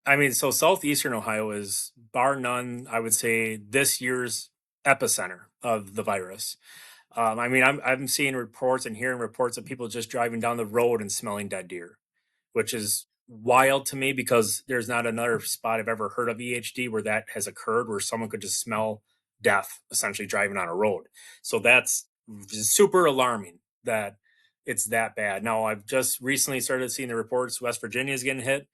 I mean, so southeastern Ohio is bar none, I would say, this year's epicenter of the virus. I mean, I'm seeing reports and hearing reports of people just driving down the road and smelling dead deer, which is wild to me because there's not another spot I've ever heard of EHD where that has occurred, where someone could just smell death essentially driving on a road. So that's super alarming that it's that bad. Now, I've just recently started seeing the reports West Virginia is getting hit,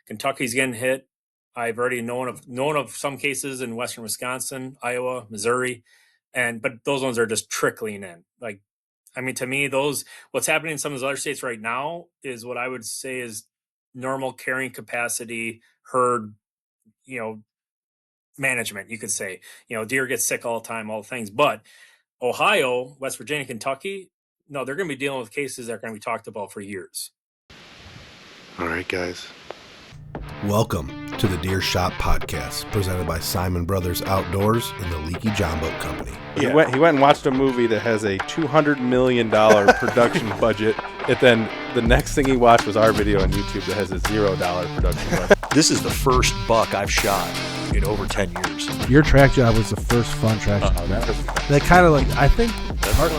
Kentucky's getting hit. I've already known of some cases in western Wisconsin, Iowa, Missouri, but those ones are just trickling in. Like, I mean, to me, those what's happening in some of those other states right now is what I would say is normal carrying capacity herd, you know, management. You could say, deer get sick all the time, all the things. But Ohio, West Virginia, Kentucky, no, they're going to be dealing with cases that are going to be talked about for years. All right, guys. Welcome to the Deer Shop Podcast, presented by Siman Brothers Outdoors and the Leaky John Boat Company. Yeah. He went and watched a movie that has a $200 million production budget, and then the next thing he watched was our video on YouTube that has a $0 production budget. This is the first buck I've shot in over 10 years. Your track job was the first fun track job. That kind of like, I think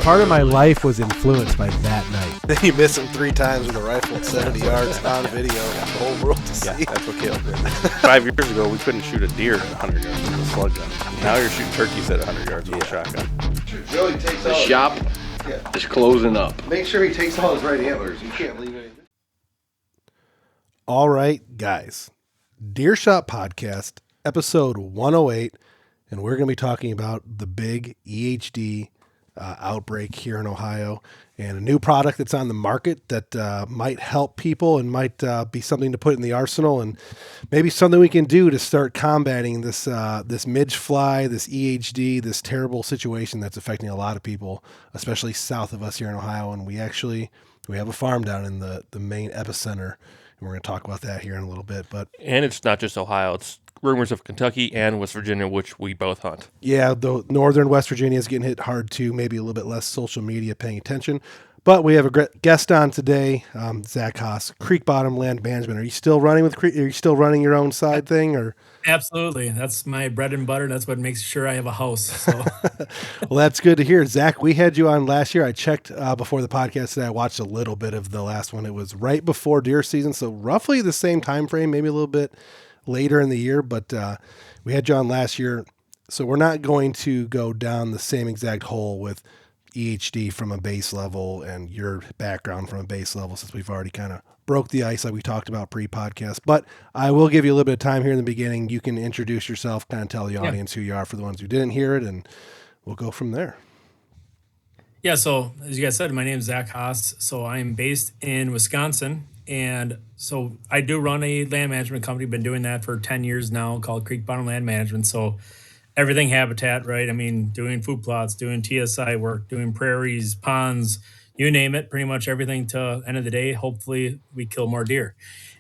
part of my life was influenced by that night. Then you miss him 3 times with a rifle at 70 yards on video for the whole world to see. Yeah, that's what Caleb did. 5 years ago, we couldn't shoot a deer at 100 yards with a slug gun. Now you're shooting turkeys at 100 yards with a shotgun. Joey takes The shop is closing up. Make sure he takes all his right antlers. You can't leave anything. All right, guys. Deer Shop Podcast, episode 108, and we're going to be talking about the big EHD outbreak here in Ohio and a new product that's on the market that might help people and might be something to put in the arsenal and maybe something we can do to start combating this midge fly, this EHD, this terrible situation that's affecting a lot of people, especially south of us here in Ohio. And we have a farm down in the main epicenter. And we're going to talk about that here in a little bit. And it's not just Ohio. It's rumors of Kentucky and West Virginia, which we both hunt. Yeah, the northern West Virginia is getting hit hard too, maybe a little bit less social media paying attention. But we have a great guest on today, Zach Haas, Creek Bottom Land Management. Are you still running with Creek? Are you still running your own side thing? Or Absolutely. That's my bread and butter. That's what makes sure I have a house. So. Well, that's good to hear. Zach, we had you on last year. I checked before the podcast today. I watched a little bit of the last one. It was right before deer season, so roughly the same time frame, maybe a little bit later in the year. But we had you on last year, so we're not going to go down the same exact hole with EHD from a base level and your background from a base level, since we've already kind of broke the ice like we talked about pre-podcast. But I will give you a little bit of time here in the beginning. You can introduce yourself, kind of tell the audience who you are for the ones who didn't hear it, and we'll go from there. Yeah, so as you guys said, my name is Zach Haas. So I'm based in Wisconsin. And so I do run a land management company, been doing that for 10 years now, called Creek Bottom Land Management. So everything habitat, right? I mean, doing food plots, doing TSI work, doing prairies, ponds, you name it, pretty much everything to end of the day. Hopefully we kill more deer.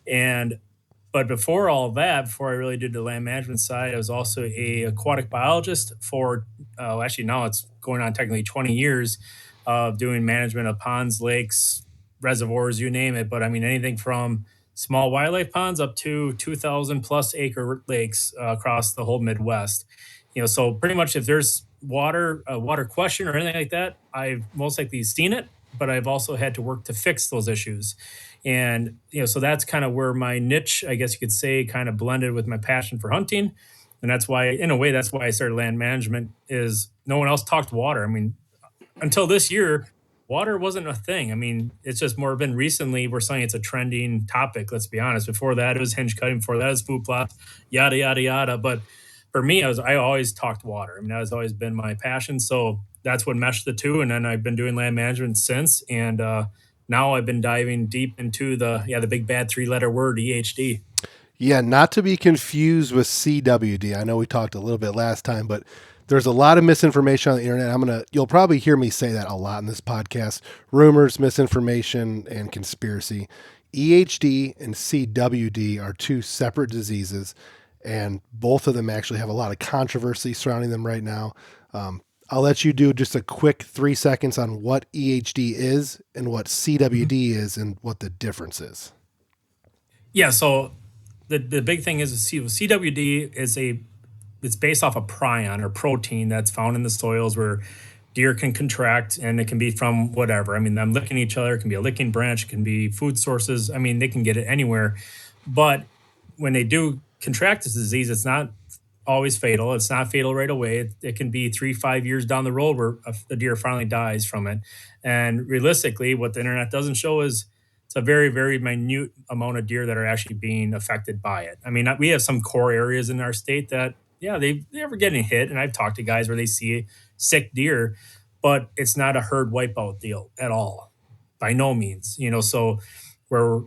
But before all of that, before I really did the land management side, I was also a aquatic biologist for, actually now it's going on technically 20 years of doing management of ponds, lakes, reservoirs, you name it. But I mean, anything from small wildlife ponds up to 2,000 plus acre lakes across the whole Midwest. So pretty much if there's a water question or anything like that, I've most likely seen it, but I've also had to work to fix those issues. And, so that's kind of where my niche, I guess you could say, kind of blended with my passion for hunting. And that's why, in a way, that's why I started land management, is no one else talked water. I mean, until this year, water wasn't a thing. I mean, it's just more been recently we're saying it's a trending topic, let's be honest. Before that, it was hinge cutting. Before that, it was food plots, yada, yada, yada. But for me, I always talked water. I mean, that has always been my passion. So that's what meshed the two. And then I've been doing land management since. And now I've been diving deep into the big bad 3-letter word, EHD. Yeah, not to be confused with CWD. I know we talked a little bit last time, but there's a lot of misinformation on the internet. You'll probably hear me say that a lot in this podcast. Rumors, misinformation, and conspiracy. EHD and CWD are 2 separate diseases, and both of them actually have a lot of controversy surrounding them right now. I'll let you do just a quick 3 seconds on what EHD is and what CWD is and what the difference is. Yeah, so the big thing is CWD is it's based off a prion or protein that's found in the soils where deer can contract, and it can be from whatever. I mean, them licking each other, it can be a licking branch, it can be food sources. I mean, they can get it anywhere. But when they do contract this disease, it's not always fatal. It's not fatal right away. It can be 3, 5 years down the road where a deer finally dies from it. And realistically, what the internet doesn't show is it's a very, very minute amount of deer that are actually being affected by it. I mean, we have some core areas in our state that, yeah, they're getting hit. And I've talked to guys where they see sick deer, but it's not a herd wipeout deal at all, by no means. So where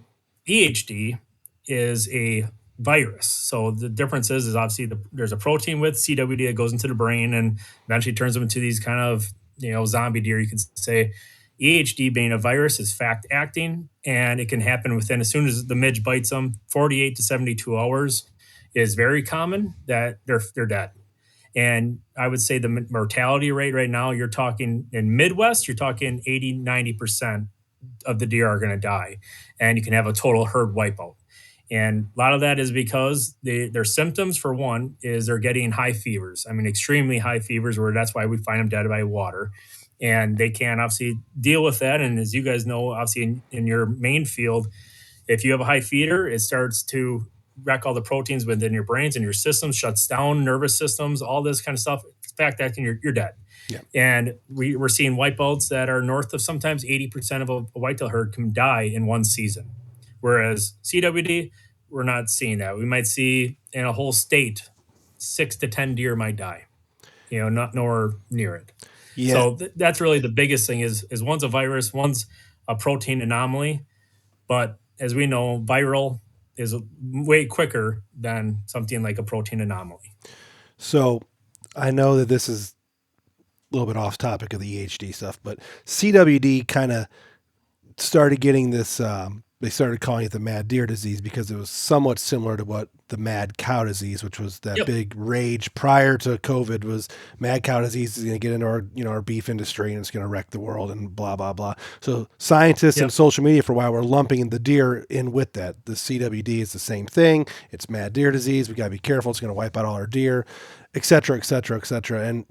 EHD is a virus. So the difference is obviously there's a protein with CWD that goes into the brain and eventually turns them into these kind of zombie deer. You could say EHD being a virus is fact acting, and it can happen within, as soon as the midge bites them, 48 to 72 hours is very common that they're dead. And I would say the mortality rate right now, you're talking in Midwest, you're talking 80, 90% of the deer are going to die, and you can have a total herd wipeout. And a lot of that is because their symptoms, for one, is they're getting high fevers. I mean, extremely high fevers, where that's why we find them dead by water. And they can't obviously deal with that. And as you guys know, obviously in your main field, if you have a high fever, it starts to wreck all the proteins within your brains and your systems, shuts down nervous systems, all this kind of stuff. It's fact acting, you're dead. Yeah. And we're seeing wipeouts that are north of sometimes 80% of a whitetail herd can die in one season. Whereas CWD, we're not seeing that. We might see in a whole state, 6 to 10 deer might die, not nowhere near it. Yeah. So that's really the biggest thing is one's a virus, one's a protein anomaly. But as we know, viral is way quicker than something like a protein anomaly. So I know that this is a little bit off topic of the EHD stuff, but CWD kind of started getting this, they started calling it the mad deer disease because it was somewhat similar to what the mad cow disease, which was that big rage prior to COVID, was mad cow disease is going to get into our beef industry and it's going to wreck the world and blah, blah, blah. So scientists and social media for a while were lumping the deer in with that. The CWD is the same thing. It's mad deer disease. We got to be careful. It's going to wipe out all our deer, et cetera, et cetera, et cetera. And,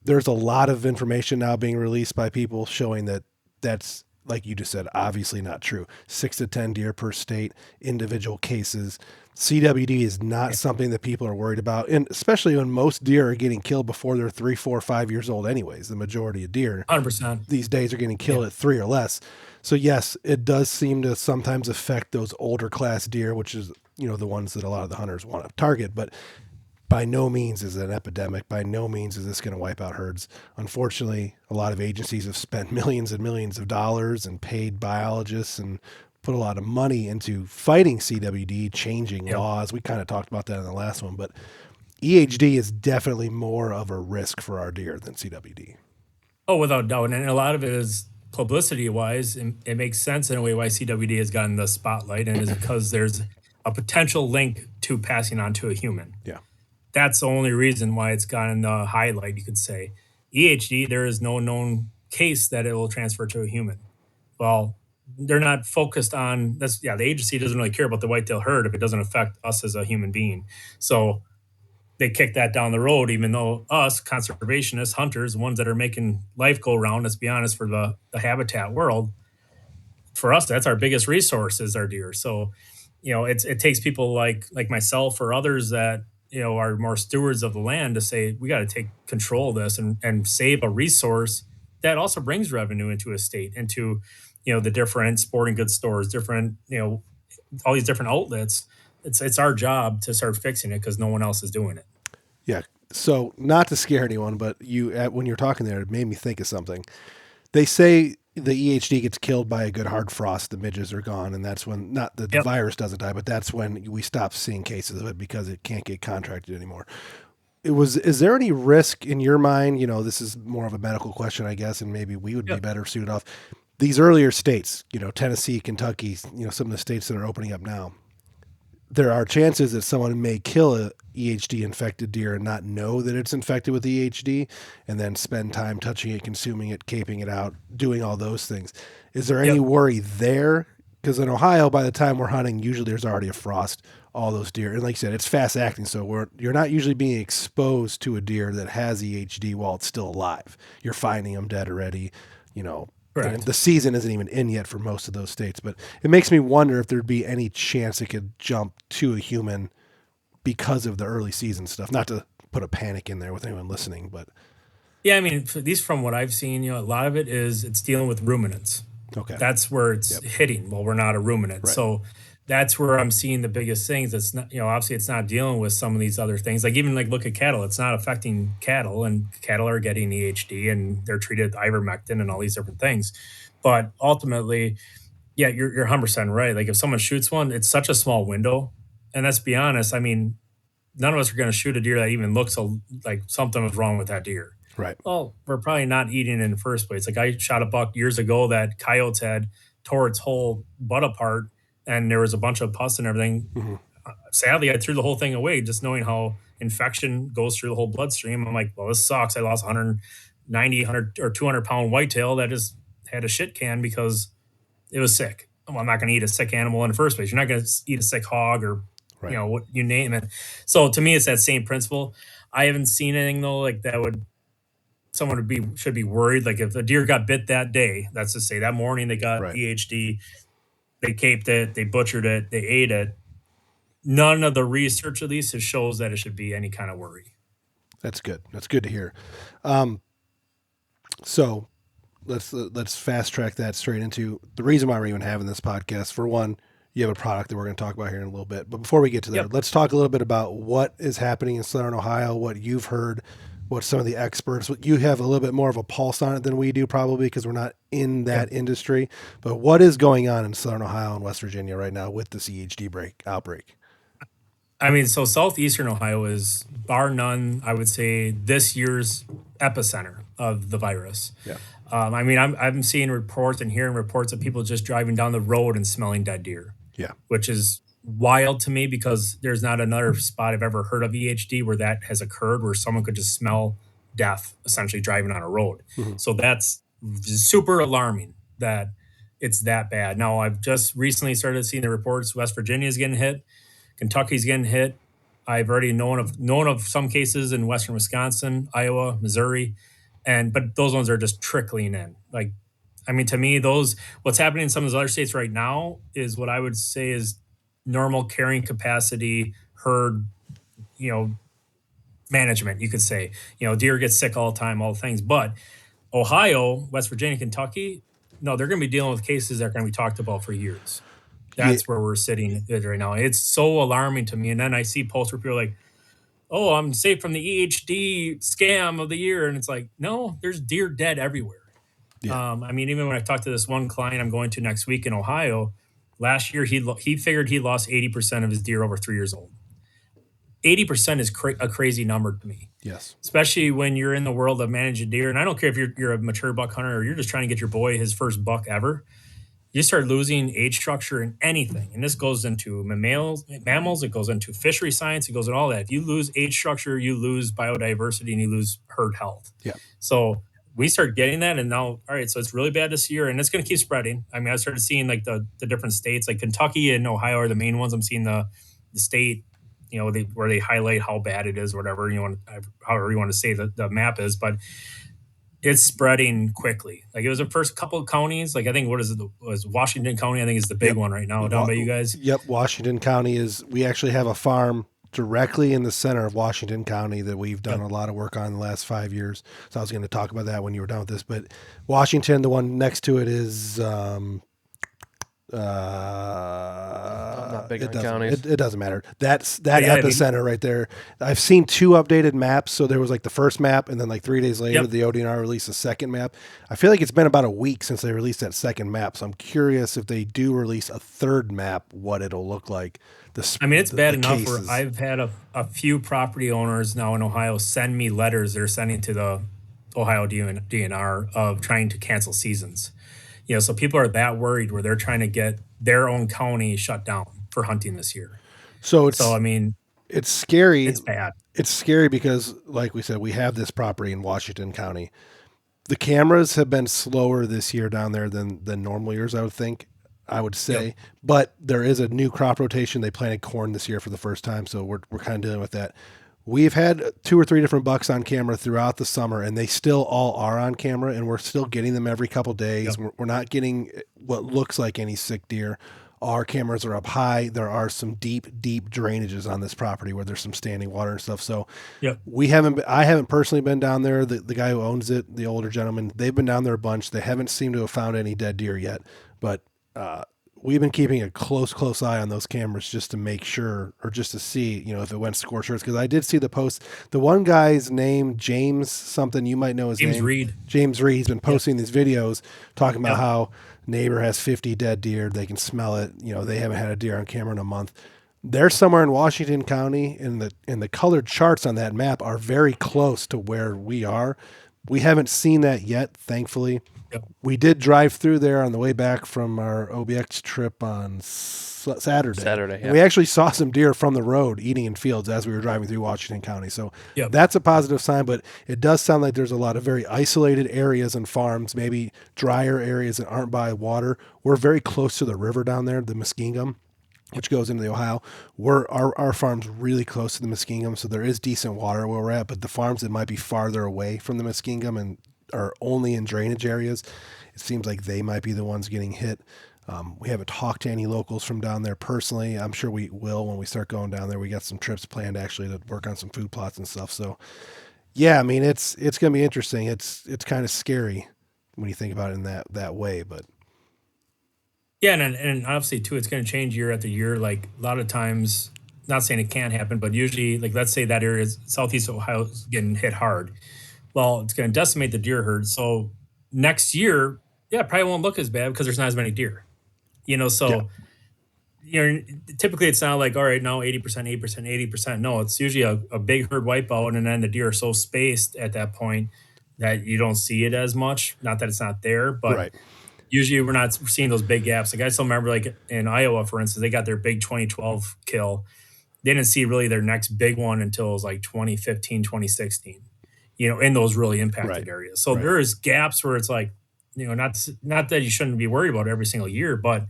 there's a lot of information now being released by people showing that that's, like you just said, obviously not true. 6 to 10 deer per state, individual cases. CWD is not something that people are worried about. And especially when most deer are getting killed before they're 3, 4, 5 years old anyways. The majority of deer 100% these days are getting killed at 3 or less. So yes, it does seem to sometimes affect those older class deer, which is, the ones that a lot of the hunters want to target. But by no means is it an epidemic. By no means is this going to wipe out herds. Unfortunately, a lot of agencies have spent millions and millions of dollars and paid biologists and put a lot of money into fighting CWD, changing laws. We kind of talked about that in the last one, but EHD is definitely more of a risk for our deer than CWD. Oh, without doubt. And a lot of it is publicity-wise. It makes sense in a way why CWD has gotten the spotlight, and is because there's a potential link to passing on to a human. Yeah. That's the only reason why it's gotten the highlight, you could say. EHD, there is no known case that it will transfer to a human. Well, they're not focused on that's. Yeah, the agency doesn't really care about the whitetail herd if it doesn't affect us as a human being. So they kick that down the road, even though us conservationists, hunters, the ones that are making life go round, let's be honest, for the habitat world, for us, that's our biggest resource is our deer. So, it takes people like myself or others that are more stewards of the land to say, we got to take control of this and save a resource that also brings revenue into a state, into, the different sporting goods stores, different, all these different outlets. It's our job to start fixing it because no one else is doing it. Yeah. So not to scare anyone, but when you're talking there, it made me think of something. They say the EHD gets killed by a good hard frost, the midges are gone, and that's when the virus doesn't die, but that's when we stop seeing cases of it because it can't get contracted anymore. Is there any risk in your mind? This is more of a medical question, I guess, and maybe we would be better suited off. These earlier states, Tennessee, Kentucky, some of the states that are opening up now, there are chances that someone may kill a EHD infected deer and not know that it's infected with EHD and then spend time touching it, consuming it, caping it out, doing all those things. Is there any worry there because in Ohio, by the time we're hunting, usually there's already a frost, all those deer. And like you said, it's fast acting. So you're not usually being exposed to a deer that has EHD while it's still alive. You're finding them dead already, and Correct. the season isn't even in yet for most of those states. But it makes me wonder if there'd be any chance it could jump to a human because of the early season stuff. Not to put a panic in there with anyone listening, but Yeah, I mean, at least from what I've seen, a lot of it's dealing with ruminants. okay. That's where it's hitting. Well, we're not a ruminant. Right. So that's where I'm seeing the biggest things. It's not, obviously it's not dealing with some of these other things. Like even like look at cattle, it's not affecting cattle, and cattle are getting EHD and they're treated with ivermectin and all these different things. But ultimately, yeah, you're 100% right. Like if someone shoots one, it's such a small window. And let's be honest, I mean, none of us are going to shoot a deer that even looks like something was wrong with that deer. Right. Well, we're probably not eating it in the first place. Like I shot a buck years ago that coyotes had tore its whole butt apart, and there was a bunch of pus and everything. Mm-hmm. Sadly, I threw the whole thing away, just knowing how infection goes through the whole bloodstream. I'm like, well, this sucks. I lost 190, 100 or 200-pound whitetail that just had a shit can because it was sick. Well, I'm not going to eat a sick animal in the first place. You're not going to eat a sick hog or Right. what you name it. So to me, it's that same principle. I haven't seen anything though like that should be worried. Like if a deer got bit that day, that's to say that morning they got Right. EHD, they caped it, they butchered it, they ate it. None of the research at least shows that it should be any kind of worry. That's good. That's good to hear. So let's fast track that straight into the reason why we're even having this podcast. For one, you have a product that we're going to talk about here in a little bit. But before we get to that, let's talk a little bit about what is happening in Southern Ohio, what you've heard, what some of the experts, you have a little bit more of a pulse on it than we do probably because we're not in that industry. But what is going on in Southern Ohio and West Virginia right now with this EHD outbreak? I mean, so southeastern Ohio is bar none, I would say, this year's epicenter of the virus. Yeah. I mean, I'm seeing reports and hearing reports of people just driving down the road and smelling dead deer. Yeah. Which is wild to me because there's not another spot I've ever heard of EHD where that has occurred, where someone could just smell death essentially driving on a road. Mm-hmm. So that's super alarming that it's that bad. Now, I've just recently started seeing the reports West Virginia is getting hit, Kentucky's getting hit. I've already known of some cases in western Wisconsin, Iowa, Missouri, but those ones are just trickling in. Like, I mean, to me, what's happening in some of those other states right now is what I would say is normal carrying capacity herd, management. You could say, deer get sick all the time, all the things. But Ohio, West Virginia, Kentucky, no, they're going to be dealing with cases that are going to be talked about for years. That's where we're sitting right now. It's so alarming to me. And then I see posts where people are like, oh, I'm safe from the EHD scam of the year. And it's like, no, there's deer dead everywhere. Yeah. I mean, even when I talked to this one client I'm going to next week in Ohio, last year he figured he lost 80% of his deer over 3 years old. 80% is a crazy number to me. Yes. Especially when you're in the world of managing deer. And I don't care if you're a mature buck hunter or you're just trying to get your boy his first buck ever. You start losing age structure in anything. And this goes into mammals, it goes into fishery science, it goes into all that. If you lose age structure, you lose biodiversity and you lose herd health. Yeah. So we start getting that, and now, all right, so it's really bad this year, and it's going to keep spreading. I mean, I started seeing like the different states, like Kentucky and Ohio are the main ones. I'm seeing the state, where they highlight how bad it is, whatever however you want to say the map is, but it's spreading quickly. Like it was the first couple of counties. Like I think was Washington County. I think is the big one right now down by you guys. Yep, Washington County we actually have a farm directly in the center of Washington County that we've done a lot of work on in the last 5 years. So I was going to talk about that when you were done with this. But Washington, the one next to it is not big on counties. It doesn't matter. That's epicenter right there. I've seen 2 updated maps. So there was like the first map, and then like 3 days later, the ODNR released a second map. I feel like it's been about a week since they released that second map. So I'm curious if they do release a third map, what it'll look like. I mean, it's bad enough where I've had a few property owners now in Ohio send me letters they're sending to the Ohio DNR of trying to cancel seasons. So people are that worried where they're trying to get their own county shut down for hunting this year. So I mean, it's scary. It's bad. It's scary because, like we said, we have this property in Washington County. The cameras have been slower this year down there than normal years, I would think. I would say. But there is a new crop rotation. They planted corn this year for the first time, so we're kind of dealing with that. We've had 2 or 3 different bucks on camera throughout the summer, and they still all are on camera, and we're still getting them every couple days. We're not getting what looks like any sick deer. Our cameras are up high. There are some deep drainages on this property where there's some standing water and stuff. So I haven't personally been down there. The guy who owns it, the older gentleman, they've been down there a bunch. They haven't seemed to have found any dead deer yet, but we've been keeping a close eye on those cameras just to make sure, or just to see, if it went scorched earth. Because I did see the post. The one guy's name, James something, you might know his name. James Reed. He's been posting these videos talking about how neighbor has 50 dead deer. They can smell it. They haven't had a deer on camera in a month. They're somewhere in Washington County, and the colored charts on that map are very close to where we are. We haven't seen that yet, thankfully. We did drive through there on the way back from our OBX trip on Saturday. We actually saw some deer from the road eating in fields as we were driving through Washington County. So that's a positive sign, but it does sound like there's a lot of very isolated areas and farms, maybe drier areas that aren't by water. We're very close to the river down there, the Muskingum, which goes into the Ohio. Our farm's really close to the Muskingum, so there is decent water where we're at, but the farms that might be farther away from the Muskingum and are only in drainage areas, it seems like they might be the ones getting hit. We haven't talked to any locals from down there personally. I'm sure we will when we start going down there. We got some trips planned actually to work on some food plots and stuff. So yeah, I mean, it's going to be interesting. It's kind of scary when you think about it in that way, but yeah. And obviously too, it's going to change year after year. Like a lot of times, not saying it can't happen, but usually, like, let's say that area is Southeast Ohio is getting hit hard. Well, it's going to decimate the deer herd. So next year, it probably won't look as bad because there's not as many deer. Typically it's not like, all right, now 80%, 8%, 80%. No, it's usually a big herd wipeout, and then the deer are so spaced at that point that you don't see it as much. Not that it's not there, but usually we're not seeing those big gaps. Like I still remember, like in Iowa, for instance, they got their big 2012 kill. They didn't see really their next big one until it was like 2015, 2016. In those really impacted areas. So there is gaps where it's like, not that you shouldn't be worried about it every single year, but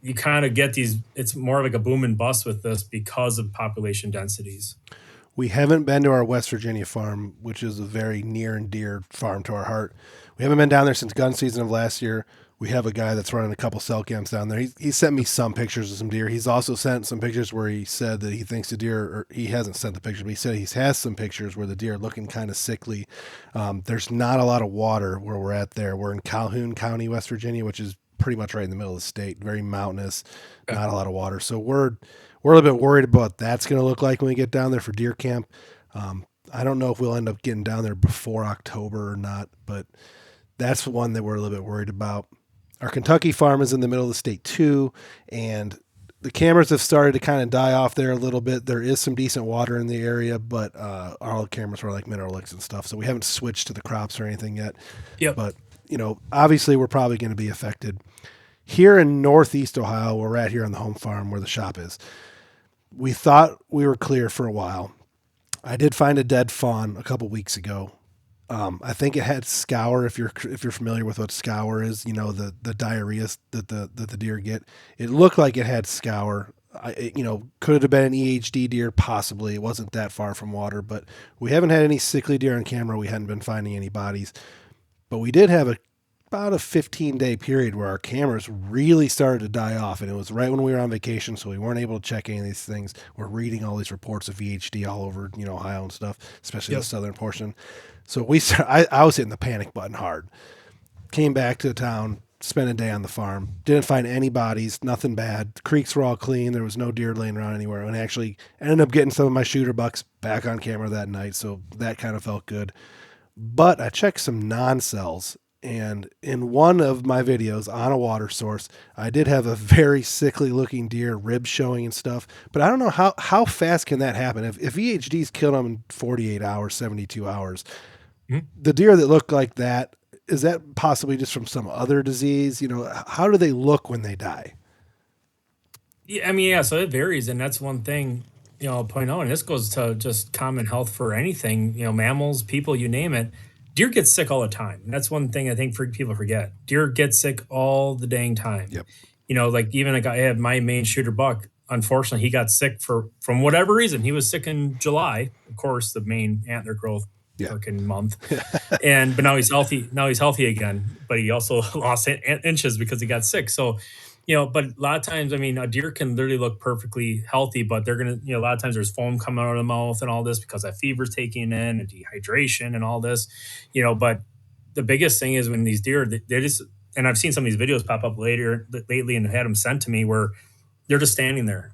you kind of get these, it's more like a boom and bust with this because of population densities. We haven't been to our West Virginia farm, which is a very near and dear farm to our heart. We haven't been down there since gun season of last year. We have a guy that's running a couple cell cams down there. He sent me some pictures of some deer. He's also sent some pictures where he said that he thinks the deer, or he hasn't sent the picture, but he said he has some pictures where the deer are looking kind of sickly. There's not a lot of water where we're at there. We're in Calhoun County, West Virginia, which is pretty much right in the middle of the state, very mountainous, not a lot of water. So we're a little bit worried about what that's going to look like when we get down there for deer camp. I don't know if we'll end up getting down there before October or not, but that's one that we're a little bit worried about. Our Kentucky farm is in the middle of the state too, and the cameras have started to kind of die off there a little bit. There is some decent water in the area, but our cameras were like mineral licks and stuff, so we haven't switched to the crops or anything yet. But obviously we're probably going to be affected. Here in Northeast Ohio, we're right here on the home farm where the shop is. We thought we were clear for a while. I did find a dead fawn a couple weeks ago. I think it had scour. If you're familiar with what scour is, the diarrhea that the deer get. It looked like it had scour. Could it have been an EHD deer? Possibly. It wasn't that far from water, but we haven't had any sickly deer on camera. We hadn't been finding any bodies, but we did have about a 15-day period where our cameras really started to die off, and it was right when we were on vacation, so we weren't able to check any of these things. We're reading all these reports of EHD all over, Ohio and stuff, especially the southern portion. So I was hitting the panic button hard. Came back to town, spent a day on the farm. Didn't find any bodies, nothing bad. The creeks were all clean. There was no deer laying around anywhere. And actually ended up getting some of my shooter bucks back on camera that night, so that kind of felt good. But I checked some non-cells, and in one of my videos on a water source, I did have a very sickly looking deer, ribs showing and stuff. But I don't know how fast can that happen. If EHD's killed them in 48 hours, 72 hours, the deer that look like that, is that possibly just from some other disease? How do they look when they die? Yeah, so it varies, and that's one thing, I'll point out, and this goes to just common health for anything, mammals, people, you name it. Deer get sick all the time. And that's one thing I think people forget. Deer get sick all the dang time. Yep. like even like I had my main shooter buck. Unfortunately, he got sick from whatever reason. He was sick in July, of course, the main antler growth Yeah. freaking month. But now he's healthy. Now he's healthy again. But he also lost inches because he got sick. So, but a lot of times, I mean, a deer can literally look perfectly healthy, but they're gonna, a lot of times there's foam coming out of the mouth and all this because that fever's taking in and dehydration and all this, But the biggest thing is when these deer, they just, and I've seen some of these videos pop up lately and had them sent to me where they're just standing there.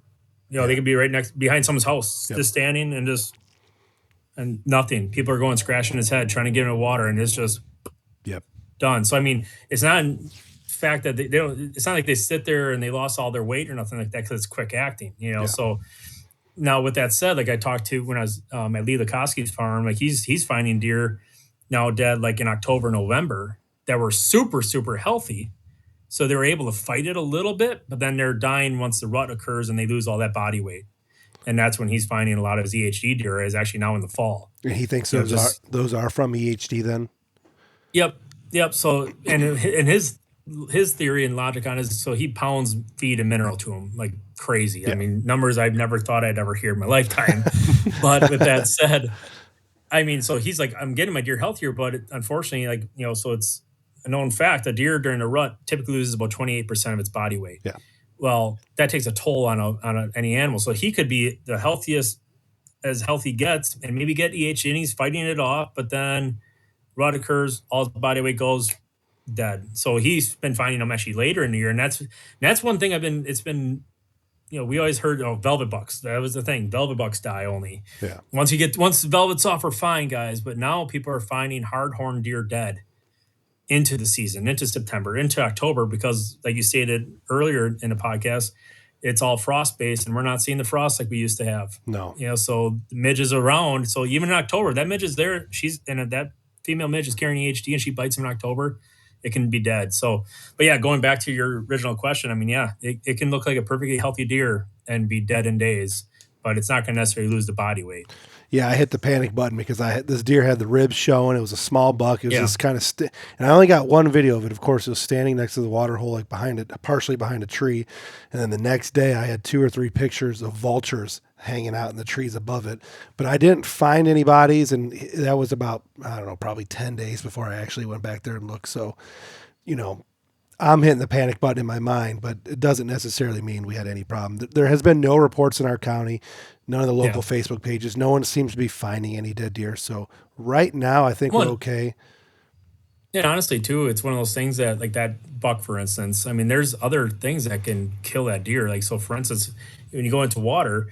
They could be right behind someone's house, just standing and nothing. People are going scratching his head, trying to get him water, and it's just done. So I mean, it's not in fact that they don't. It's not like they sit there and they lost all their weight or nothing like that because it's quick acting. So now with that said, like I talked to when I was at Lee Lukoski's farm, like he's finding deer now dead like in October, November that were super super healthy. So they were able to fight it a little bit, but then they're dying once the rut occurs and they lose all that body weight. And that's when he's finding a lot of his EHD deer is actually now in the fall. And he thinks those are from EHD then? Yep. So, and his theory and logic on it is, so he pounds feed and mineral to him like crazy. I mean, numbers I've never thought I'd ever hear in my lifetime. But with that said, I mean, so he's like, I'm getting my deer healthier, but unfortunately, like, so it's a known fact, a deer during a rut typically loses about 28% of its body weight. Yeah. Well, that takes a toll on any animal. So he could be the healthiest as healthy gets and maybe get EHD and he's fighting it off, but then rut occurs, all his body weight goes dead. So he's been finding them actually later in the year. And that's one thing it's been, we always heard, velvet bucks. That was the thing. Velvet bucks die only. Yeah. Once the velvet's off, we're fine, guys. But now people are finding hard-horned deer dead into the season, into September, into October, because like you stated earlier in the podcast, it's all frost-based and we're not seeing the frost like we used to have. No. So the midge is around. So even in October, that midge is there. That female midge is carrying EHD and she bites him in October, it can be dead. So, but yeah, going back to your original question, I mean, yeah, it can look like a perfectly healthy deer and be dead in days, but it's not going to necessarily lose the body weight. Yeah, I hit the panic button because this deer had the ribs showing. It was a small buck. It was just kind of and I only got one video of it. Of course, it was standing next to the water hole, like partially behind a tree. And then the next day, I had 2 or 3 pictures of vultures hanging out in the trees above it. But I didn't find any bodies, and that was about, I don't know, probably 10 days before I actually went back there and looked. So, I'm hitting the panic button in my mind, but it doesn't necessarily mean we had any problem. There has been no reports in our county, none of the local Facebook pages. No one seems to be finding any dead deer. So right now, I think we're okay. Yeah, honestly, too, it's one of those things that, like that buck, for instance, I mean, there's other things that can kill that deer. Like, so for instance, when you go into water,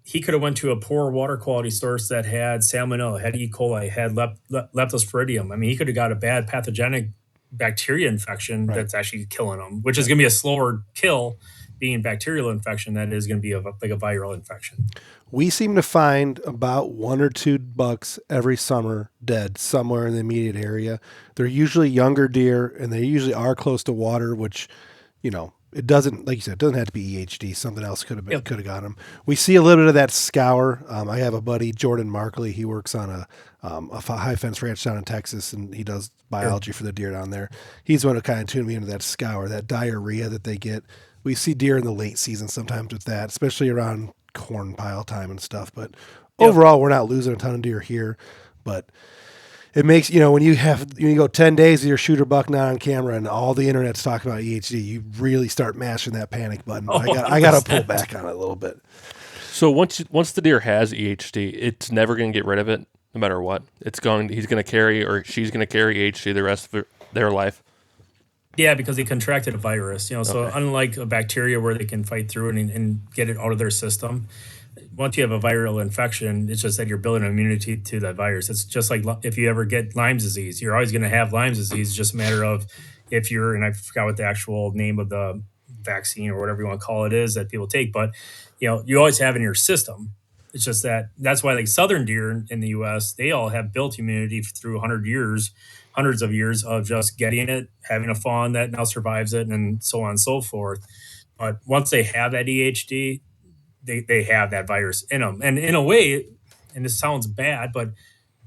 he could have went to a poor water quality source that had salmonella, had E. coli, had leptosporidium. I mean, he could have got a bad pathogenic bacteria infection that's actually killing them, which is going to be a slower kill being bacterial infection that is going to be like a viral infection. We seem to find about 1 or 2 bucks every summer dead somewhere in the immediate area. They're usually younger deer and they usually are close to water, which, it doesn't, like you said, it doesn't have to be EHD. Something else could have got them. We see a little bit of that scour. I have a buddy, Jordan Markley. He works on a high fence ranch down in Texas, and he does biology for the deer down there. He's the one who kind of tuned me into that scour, that diarrhea that they get. We see deer in the late season sometimes with that, especially around corn pile time and stuff. But overall, we're not losing a ton of deer here. But it makes, when you go 10 days of your shooter buck not on camera and all the internet's talking about EHD, you really start mashing that panic button. I got to pull back on it a little bit. So once the deer has EHD, it's never going to get rid of it, no matter what. He's going to carry, or she's going to carry EHD the rest of their life. Yeah, because they contracted a virus, So unlike a bacteria where they can fight through it and get it out of their system, once you have a viral infection, it's just that you're building immunity to that virus. It's just like if you ever get Lyme's disease, you're always going to have Lyme's disease. It's just a matter of if you're, and I forgot what the actual name of the vaccine or whatever you want to call it is that people take, but you always have in your system. It's just that's why like southern deer in the U.S., they all have built immunity through hundreds of years of just getting it, having a fawn that now survives it, and so on and so forth. But once they have that EHD, they have that virus in them. And in a way, and this sounds bad, but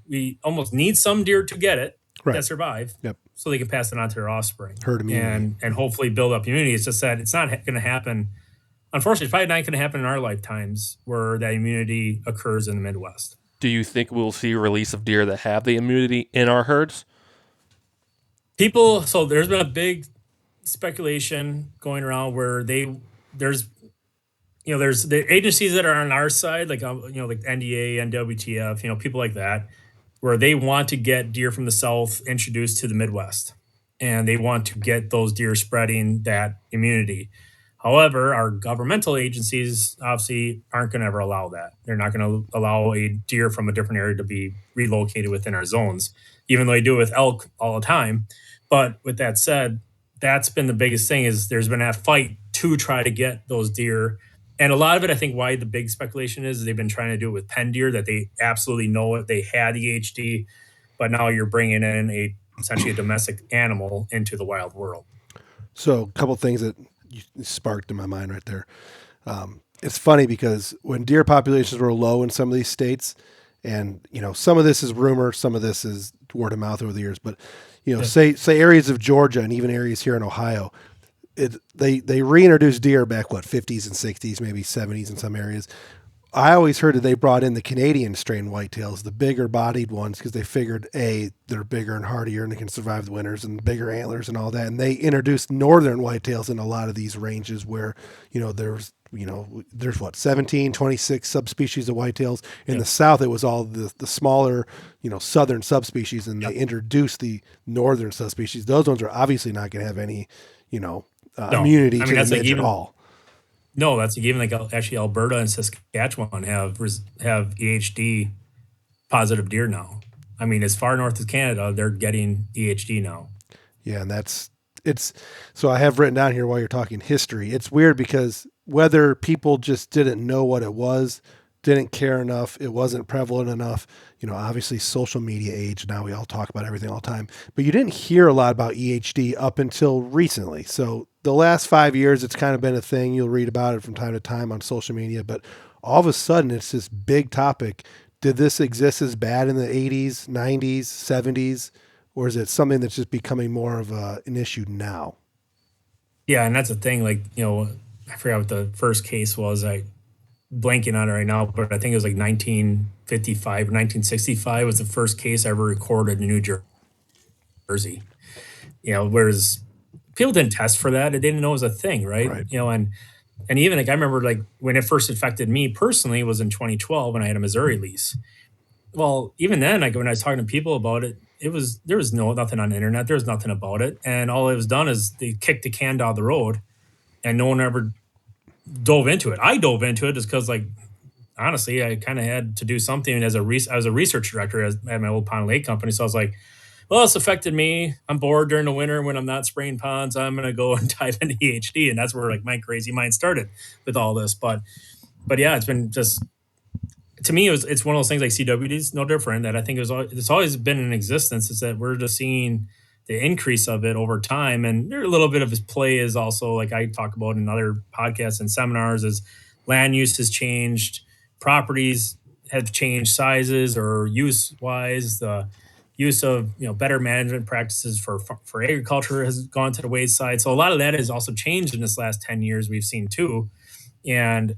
we almost need some deer to get it that survive. Yep. so they can pass it on to their offspring. Herd immunity. And hopefully build up immunity. It's just that it's not going to happen. Unfortunately, it's probably not going to happen in our lifetimes where that immunity occurs in the Midwest. Do you think we'll see a release of deer that have the immunity in our herds? So there's been a big speculation going around where there's the agencies that are on our side, like like NDA, NWTF, people like that, where they want to get deer from the South introduced to the Midwest, and they want to get those deer spreading that immunity. However, our governmental agencies obviously aren't going to ever allow that. They're not going to allow a deer from a different area to be relocated within our zones, even though they do it with elk all the time. But with that said, that's been the biggest thing is there's been that fight to try to get those deer. And a lot of it, I think why the big speculation is they've been trying to do it with pen deer that they absolutely know it. They had EHD, but now you're bringing in essentially a domestic animal into the wild world. So a couple things that you sparked in my mind right there. It's funny because when deer populations were low in some of these states, and some of this is rumor, some of this is word of mouth over the years, but say areas of Georgia and even areas here in Ohio, they reintroduced deer back 50s and 60s, maybe 70s in some areas. I always heard that they brought in the Canadian strain whitetails, the bigger bodied ones, because they figured they're bigger and hardier and they can survive the winters and bigger antlers and all that. And they introduced northern whitetails in a lot of these ranges where there's 17, 26 subspecies of whitetails. In the South, it was all the smaller, southern subspecies, and they introduced the northern subspecies. Those ones are obviously not going to have any, immunity to the midge at all. No, that's even like actually Alberta and Saskatchewan have EHD positive deer now. I mean, as far north as Canada, they're getting EHD now. Yeah, and so I have written down here while you're talking history. It's weird because whether people just didn't know what it was, didn't care enough, it wasn't prevalent enough, obviously social media age, now we all talk about everything all the time, but you didn't hear a lot about EHD up until recently. So the last 5 years, it's kind of been a thing. You'll read about it from time to time on social media, but all of a sudden it's this big topic. Did this exist as bad in the 80s, 90s, 70s, or is it something that's just becoming more of an issue now? Yeah, and that's the thing. Like, I forgot what the first case was. I blanking on it right now, but I think it was like 1955 or 1965 was the first case ever recorded in New Jersey. Whereas people didn't test for that. They didn't know it was a thing, right? And even like I remember like when it first affected me personally was in 2012 when I had a Missouri lease. Well, even then, like when I was talking to people about it, there was nothing on the internet. There was nothing about it. And all it was done is they kicked the can down the road and no one ever dove into it. I dove into it just because, like, honestly, I kind of had to do something I was a research director at my old pond lake company. So I was like, well, it's affected me. I'm bored during the winter when I'm not spraying ponds. I'm going to go and dive into EHD. And that's where like my crazy mind started with all this. But yeah, it's been just, to me, it's one of those things like CWD is no different, that I think it's always been in existence, is that we're just seeing the increase of it over time. And there a little bit of his play is also, like I talk about in other podcasts and seminars, is land use has changed, properties have changed sizes or use wise. The use of better management practices for agriculture has gone to the wayside. So a lot of that has also changed in this last 10 years we've seen too. And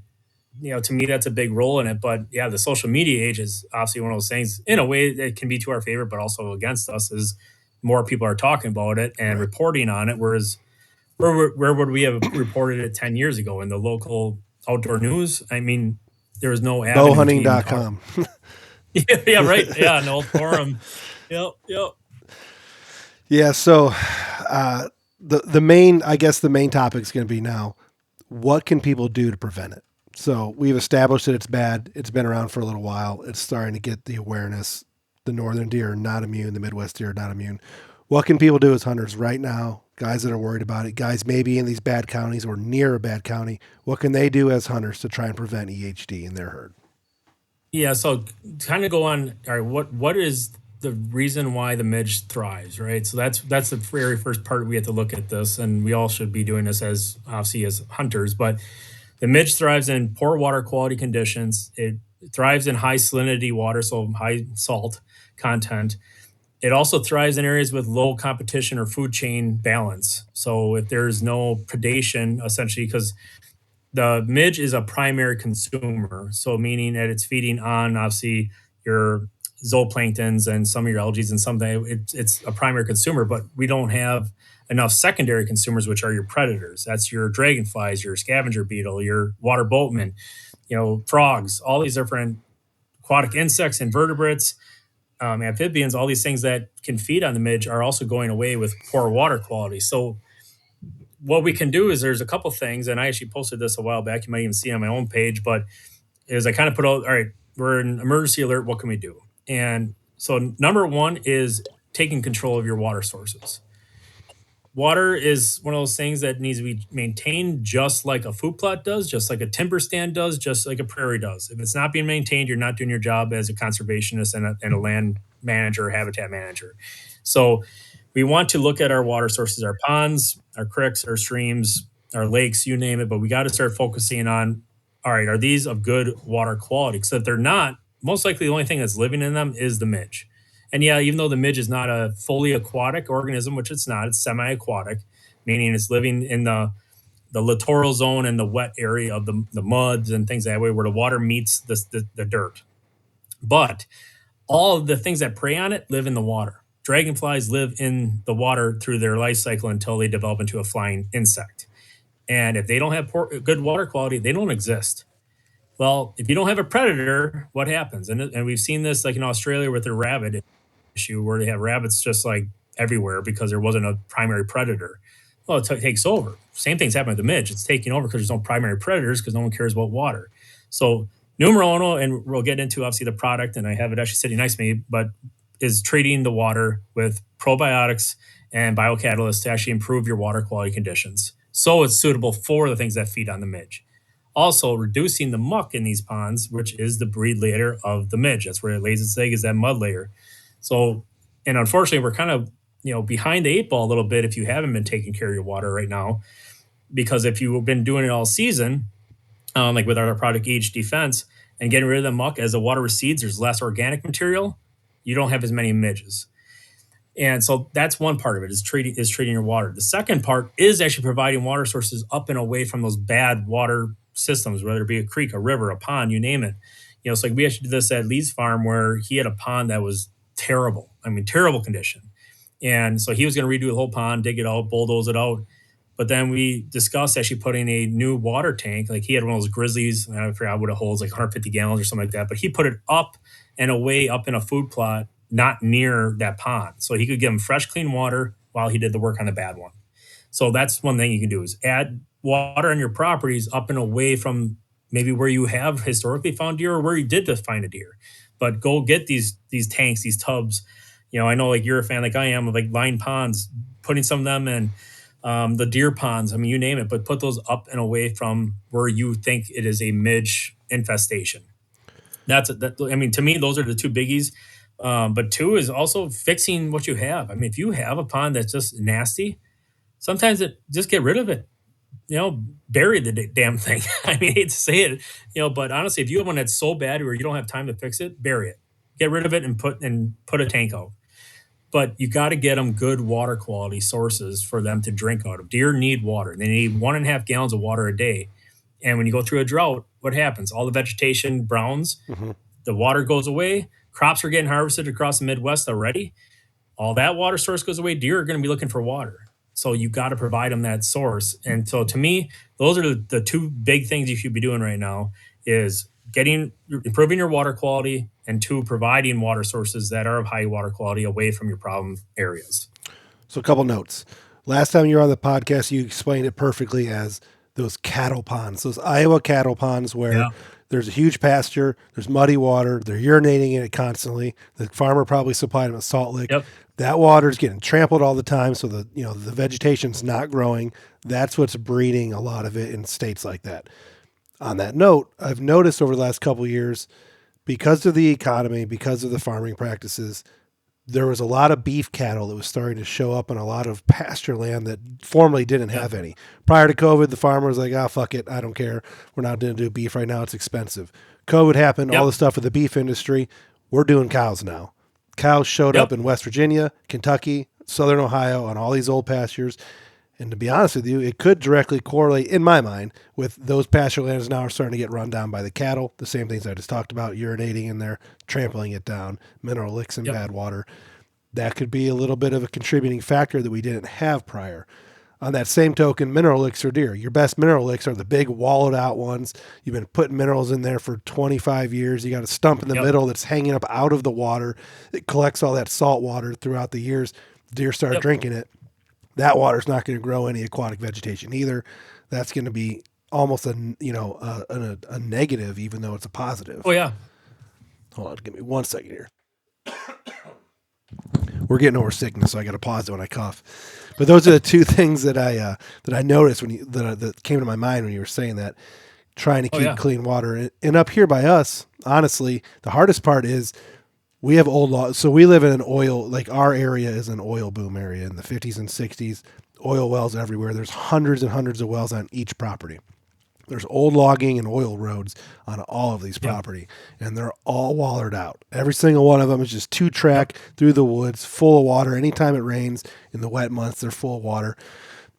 to me, that's a big role in it. But yeah, the social media age is obviously one of those things in a way that can be to our favor, but also against us, is more people are talking about it and reporting on it. Whereas where would we have reported it 10 years ago in the local outdoor news? I mean, there was no avenue. Bowhunting.com. Yeah, right. Yeah, an old forum. Yep. Yeah. So the main topic is going to be now, what can people do to prevent it? So we've established that it's bad. It's been around for a little while. It's starting to get the awareness. The northern deer are not immune. The Midwest deer are not immune. What can people do as hunters right now? Guys that are worried about it, guys maybe in these bad counties or near a bad county, what can they do as hunters to try and prevent EHD in their herd? Yeah. So kind of go on. All right. What is the reason why the midge thrives, right? So that's the very first part we have to look at this, and we all should be doing this as obviously as hunters. But the midge thrives in poor water quality conditions. It thrives in high salinity water, so high salt content. It also thrives in areas with low competition or food chain balance. So if there's no predation, essentially, because the midge is a primary consumer, so meaning that it's feeding on obviously your zooplanktons and some of your algae and something. It's a primary consumer, but we don't have enough secondary consumers, which are your predators. That's your dragonflies, your scavenger beetle, your water boatman, frogs, all these different aquatic insects, invertebrates, amphibians, all these things that can feed on the midge are also going away with poor water quality. So what we can do is there's a couple things, and I actually posted this a while back. You might even see it on my own page, but is I kind of put out, all right, we're in emergency alert. What can we do? And so number one is taking control of your water sources. Water is one of those things that needs to be maintained just like a food plot does, just like a timber stand does, just like a prairie does. If it's not being maintained, you're not doing your job as a conservationist and a land manager, habitat manager. So we want to look at our water sources, our ponds, our creeks, our streams, our lakes, you name it, but we got to start focusing on, all right, are these of good water quality? Because if they're not, most likely the only thing that's living in them is the midge. And yeah, even though the midge is not a fully aquatic organism, which it's not, it's semi-aquatic, meaning it's living in the littoral zone and the wet area of the muds and things that way where the water meets the dirt. But all of the things that prey on it live in the water. Dragonflies live in the water through their life cycle until they develop into a flying insect. And if they don't have good water quality, they don't exist. Well, if you don't have a predator, what happens? And we've seen this like in Australia with their rabbit issue where they have rabbits just like everywhere because there wasn't a primary predator. Well, it takes over. Same thing's happening with the midge. It's taking over because there's no primary predators because no one cares about water. So numero uno, and we'll get into obviously the product, and I have it actually sitting next to me, but is treating the water with probiotics and biocatalysts to actually improve your water quality conditions. So it's suitable for the things that feed on the midge. Also, reducing the muck in these ponds, which is the breed layer of the midge. That's where it lays its egg, is that mud layer. So, and unfortunately, we're kind of, behind the eight ball a little bit if you haven't been taking care of your water right now. Because if you've been doing it all season, like with our product EHDefense, and getting rid of the muck as the water recedes, there's less organic material. You don't have as many midges. And so that's one part of it is treating your water. The second part is actually providing water sources up and away from those bad water systems, whether it be a creek, a river, a pond, you name it. It's like we actually did this at Lee's farm where he had a pond that was terrible. I mean, terrible condition. And so he was going to redo the whole pond, dig it out, bulldoze it out. But then we discussed actually putting a new water tank. Like he had one of those Grizzlies, I forgot what it holds, like 150 gallons or something like that. But he put it up and away up in a food plot, not near that pond. So he could give him fresh, clean water while he did the work on the bad one. So that's one thing you can do is add water on your properties up and away from maybe where you have historically found deer or where you did find a deer. But go get these tanks, these tubs. I know like you're a fan like I am of like lined ponds, putting some of them in the deer ponds. I mean, you name it, but put those up and away from where you think it is a midge infestation. I mean, to me, those are the two biggies. But two is also fixing what you have. I mean, if you have a pond that's just nasty, sometimes just get rid of it. Bury the damn thing. I mean, I hate to say it, but honestly, if you have one that's so bad where you don't have time to fix it, bury it. Get rid of it and put a tank out. But you got to get them good water quality sources for them to drink out of. Deer need water. They need 1.5 gallons of water a day. And when you go through a drought, what happens? All the vegetation browns, the water goes away. Crops are getting harvested across the Midwest already. All that water source goes away. Deer are going to be looking for water. So you got to provide them that source. And so to me, those are the two big things you should be doing right now is improving your water quality, and two, providing water sources that are of high water quality away from your problem areas. So a couple notes. Last time you were on the podcast, you explained it perfectly as those cattle ponds, those Iowa cattle ponds where there's a huge pasture, there's muddy water, they're urinating in it constantly. The farmer probably supplied them a salt lick. Yep. That water's getting trampled all the time, so the vegetation's not growing. That's what's breeding a lot of it in states like that. On that note, I've noticed over the last couple of years, because of the economy, because of the farming practices, there was a lot of beef cattle that was starting to show up on a lot of pasture land that formerly didn't have any. Prior to COVID, the farmer was like, fuck it, I don't care. We're not going to do beef right now. It's expensive. COVID happened, all the stuff with the beef industry. We're doing cows now. Cows showed Yep. up in West Virginia, Kentucky, Southern Ohio, on all these old pastures. And to be honest with you, it could directly correlate, in my mind, with those pasture lands now are starting to get run down by the cattle. The same things I just talked about, urinating in there, trampling it down, mineral licks in Yep. bad water. That could be a little bit of a contributing factor that we didn't have prior. On that same token, mineral licks for deer. Your best mineral licks are the big wallowed out ones. You've been putting minerals in there for 25 years. You got a stump in the Yep. middle that's hanging up out of the water. It collects all that salt water throughout the years. Deer start Yep. drinking it. That water's not going to grow any aquatic vegetation either. That's going to be almost a negative, even though it's a positive. Oh yeah. Hold on, give me 1 second here. We're getting over sickness, so I got to pause it when I cough. But those are the two things that I noticed that came to my mind when you were saying that. Trying to keep clean water, and up here by us, honestly, the hardest part is we have old law. So we live in an oil, like our area is an oil boom area in the 50s and 60s. Oil wells everywhere. There's hundreds and hundreds of wells on each property. There's old logging and oil roads on all of these property, and they're all wallered out. Every single one of them is just 2-track through the woods, full of water. Anytime it rains in the wet months, they're full of water.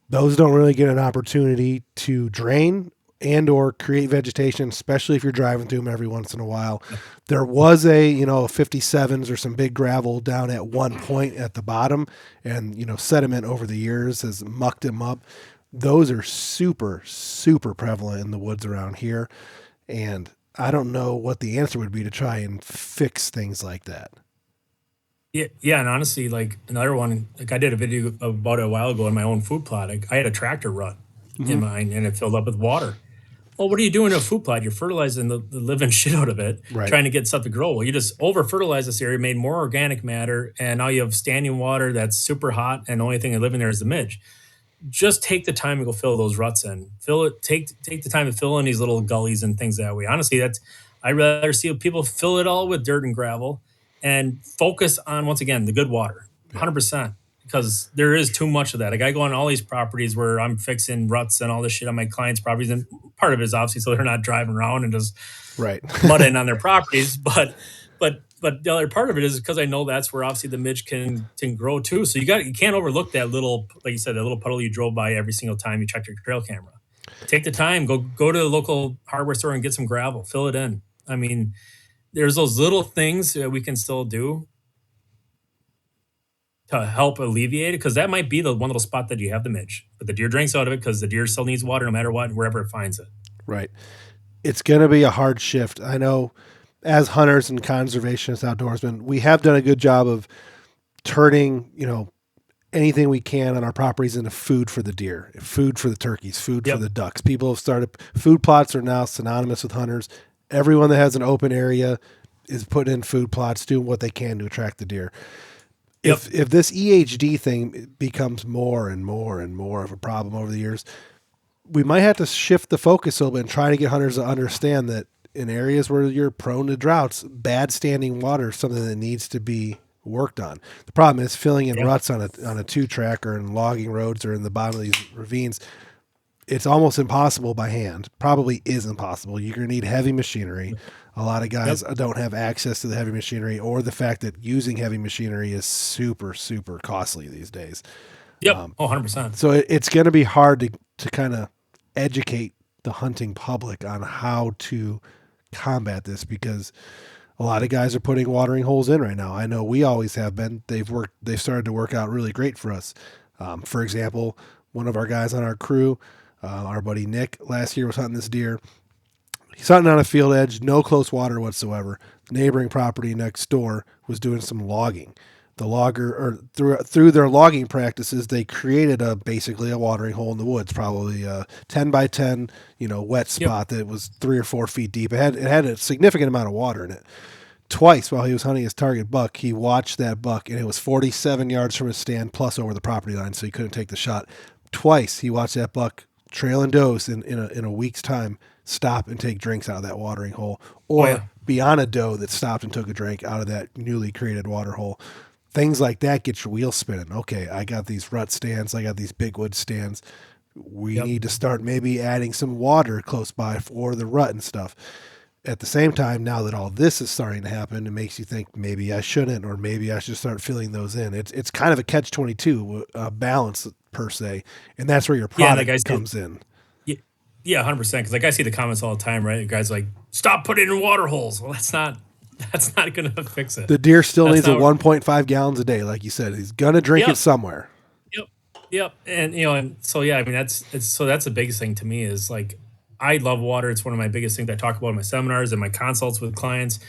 Those don't really get an opportunity to drain and or create vegetation, especially if you're driving through them every once in a while. There was 57s or some big gravel down at one point at the bottom, and, sediment over the years has mucked them up. Those are super, super prevalent in the woods around here. And I don't know what the answer would be to try and fix things like that. Yeah, and honestly, like another one, like I did a video about it a while ago in my own food plot. I had a tractor rut in mine, and it filled up with water. Well, what are you doing to a food plot? You're fertilizing the living shit out of it, Right. trying to get stuff to grow. Well, you just over fertilize this area, made more organic matter, and now you have standing water that's super hot, and the only thing that living there is the midge. Just take the time to go fill those ruts in. Fill it. Take the time to fill in these little gullies and things that way. Honestly, I'd rather see people fill it all with dirt and gravel, and focus on, once again, the good water, 100%. Because there is too much of that. Like I go on all these properties where I'm fixing ruts and all this shit on my clients' properties, and part of it is obviously so they're not driving around and just Right. mudding on their properties. But the other part of it is because I know that's where obviously the midge can grow too. So you can't overlook that little, like you said, that little puddle you drove by every single time you checked your trail camera. Take the time, go to the local hardware store and get some gravel, fill it in. I mean, there's those little things that we can still do to help alleviate it, because that might be the one little spot that you have the midge, but the deer drinks out of it because the deer still needs water no matter what, wherever it finds it. Right. It's going to be a hard shift. I know as hunters and conservationists, outdoorsmen, we have done a good job of turning, anything we can on our properties into food for the deer, food for the turkeys, food for the ducks. People have started, food plots are now synonymous with hunters. Everyone that has an open area is putting in food plots, doing what they can to attract the deer. If this EHD thing becomes more and more and more of a problem over the years, we might have to shift the focus a little bit and try to get hunters to understand that in areas where you're prone to droughts, bad standing water is something that needs to be worked on. The problem is filling in ruts on a 2-track or in logging roads or in the bottom of these ravines. It's almost impossible by hand. Probably is impossible. You're going to need heavy machinery. A lot of guys don't have access to the heavy machinery, or the fact that using heavy machinery is super, super costly these days. 100%. So it's going to be hard to kind of educate the hunting public on how to combat this, because a lot of guys are putting watering holes in right now. I know we always have been. They've started to work out really great for us. For example, one of our guys on our crew, our buddy Nick, last year was hunting this deer. He's hunting on a field edge, no close water whatsoever. The neighboring property next door was doing some logging. The logger, or through their logging practices, they created basically a watering hole in the woods, probably a 10 by 10, wet spot that was 3 or 4 feet deep. It had a significant amount of water in it. Twice while he was hunting his target buck, he watched that buck, and it was 47 yards from his stand plus over the property line, so he couldn't take the shot. Twice he watched that buck trailing does in a week's time stop and take drinks out of that watering hole, or be on a doe that stopped and took a drink out of that newly created water hole. Things like that get your wheels spinning. Okay, I got these rut stands. I got these big wood stands. We need to start maybe adding some water close by for the rut and stuff. at the same time, now that all this is starting to happen, it makes you think maybe I shouldn't, or maybe I should start filling those in. It's kind of a catch-22 balance per se, and that's where your product comes in. Yeah, 100%. Because like I see the comments all the time, right? The guys like, stop putting in water holes. Well, that's not going to fix it. The deer still needs 1.5 gallons a day, like you said. He's gonna drink it somewhere. Yep. And and so I mean that's the biggest thing to me is like I love water. It's one of my biggest things I talk about in my seminars and my consults with clients.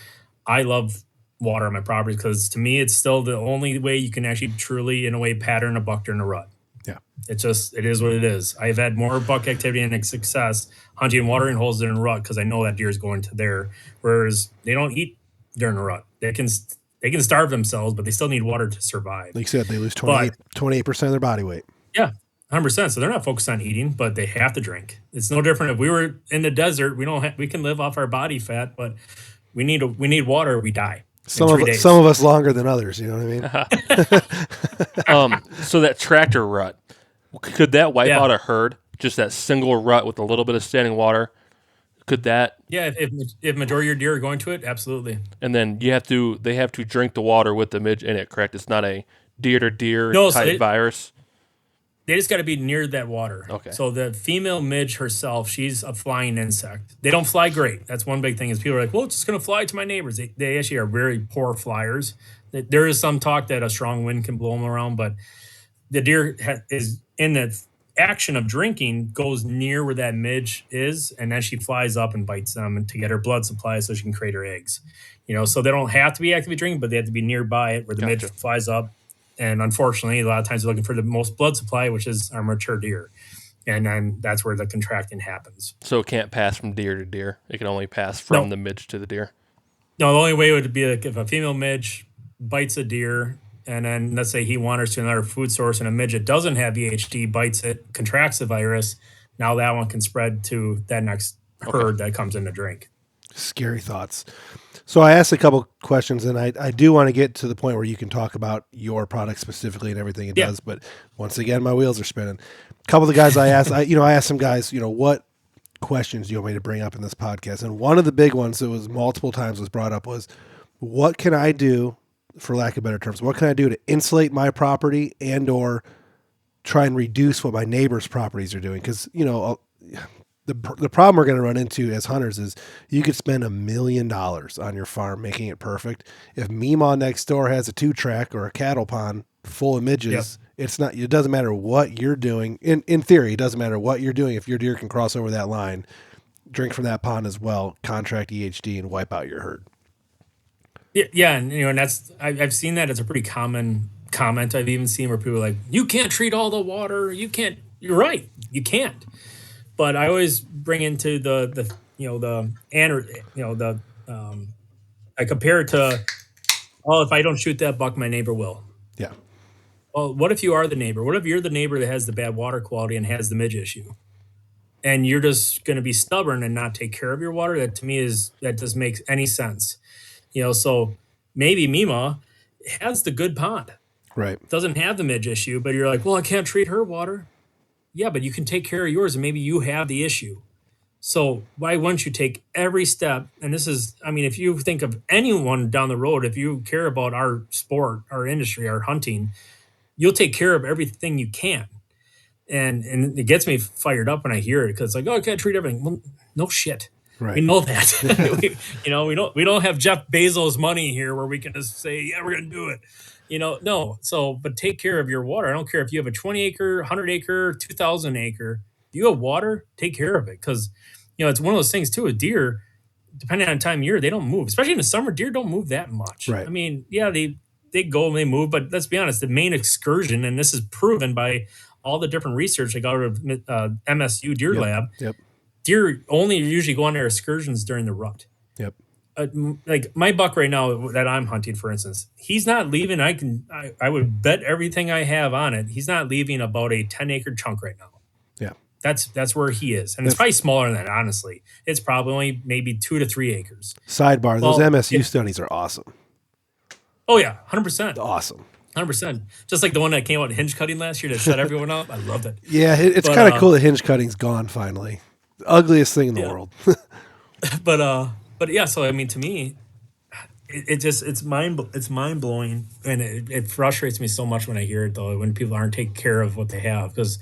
I love water on my property because to me it's still the only way you can actually truly, in a way, pattern a buck during a rut. Yeah. It is what it is. I've had more buck activity and success hunting in watering holes during a rut because I know that deer is going to there. Whereas they don't eat during a rut. They can starve themselves, but they still need water to survive. Like you said, they lose 28% of their body weight. Yeah, 100%. So they're not focused on eating, but they have to drink. It's no different if we were in the desert. We can live off our body fat, but we need water. We die. Some of us longer than others. You know what I mean? So that tractor rut, could that wipe out a herd? Just that single rut with a little bit of standing water. Could that? Yeah, if majority of your deer are going to it, absolutely. And then they have to drink the water with the midge in it. Correct? It's not a deer to deer type virus. They just got to be near that water. Okay. So the female midge herself, she's a flying insect. They don't fly great. That's one big thing is people are like, well, it's just going to fly to my neighbors. They actually are very poor flyers. There is some talk that a strong wind can blow them around, but the deer is in the action of drinking, goes near where that midge is, and then she flies up and bites them to get her blood supply so she can create her eggs. So they don't have to be actively drinking, but they have to be nearby it where the midge flies up. And unfortunately, a lot of times they're looking for the most blood supply, which is our mature deer. And then that's where the contracting happens. So it can't pass from deer to deer. It can only pass from the midge to the deer. No, the only way would be like if a female midge bites a deer, and then let's say he wanders to another food source and a midge that doesn't have EHD bites it, contracts the virus. Now that one can spread to that next herd that comes in to drink. Scary thoughts. So I asked a couple questions, and I do want to get to the point where you can talk about your product specifically and everything it does. But once again, my wheels are spinning. A couple of the guys I asked, I asked some guys, what questions do you want me to bring up in this podcast? And one of the big ones that was multiple times was brought up was, what can I do, for lack of better terms, what can I do to insulate my property and or try and reduce what my neighbors' properties are doing? Because, the problem we're going to run into as hunters is you could spend $1 million on your farm making it perfect. If Meemaw next door has a 2-track or a cattle pond full of midges, it doesn't matter what you're doing. In theory, it doesn't matter what you're doing. If your deer can cross over that line, drink from that pond as well, contract EHD and wipe out your herd. Yeah. And that's, I've seen that. It's a pretty common comment I've even seen where people are like, you can't treat all the water. You're right. You can't. But I always bring into I compare it to, if I don't shoot that buck, my neighbor will. Yeah. Well, what if you are the neighbor? What if you're the neighbor that has the bad water quality and has the midge issue? And you're just going to be stubborn and not take care of your water? That to me that doesn't make any sense. So maybe Mima has the good pond. Right. Doesn't have the midge issue, but you're like, well, I can't treat her water. Yeah, but you can take care of yours, and maybe you have the issue. So why wouldn't you take every step? And this is, if you think of anyone down the road, if you care about our sport, our industry, our hunting, you'll take care of everything you can. And it gets me fired up when I hear it because it's like, I can't treat everything. Well, no shit. Right. We know that. we don't have Jeff Bezos money here where we can just say, yeah, we're going to do it. No. So, but take care of your water. I don't care if you have a 20 acre, 100 acre, 2,000 acre. If you have water, take care of it. Because, it's one of those things too, a deer, depending on time of year, they don't move. Especially in the summer, deer don't move that much. Right. They go and they move, but let's be honest, the main excursion, and this is proven by all the different research I got out of MSU Deer Lab. Yep. Deer only usually go on their excursions during the rut. Yep. Like my buck right now that I'm hunting, for instance, he's not leaving. I would bet everything I have on it. He's not leaving about a 10-acre chunk right now. Yeah. That's where he is. And it's probably smaller than that, honestly. It's probably only maybe 2 to 3 acres. Sidebar, those MSU studies are awesome. Oh, yeah, 100%. Awesome. 100%. Just like the one that came out hinge cutting last year that shut everyone up. I loved it. Yeah, it's kind of cool that hinge cutting's gone finally. The ugliest thing in the world. But But yeah, so I mean, to me, it's mind blowing, and it frustrates me so much when I hear it though, when people aren't taking care of what they have. Because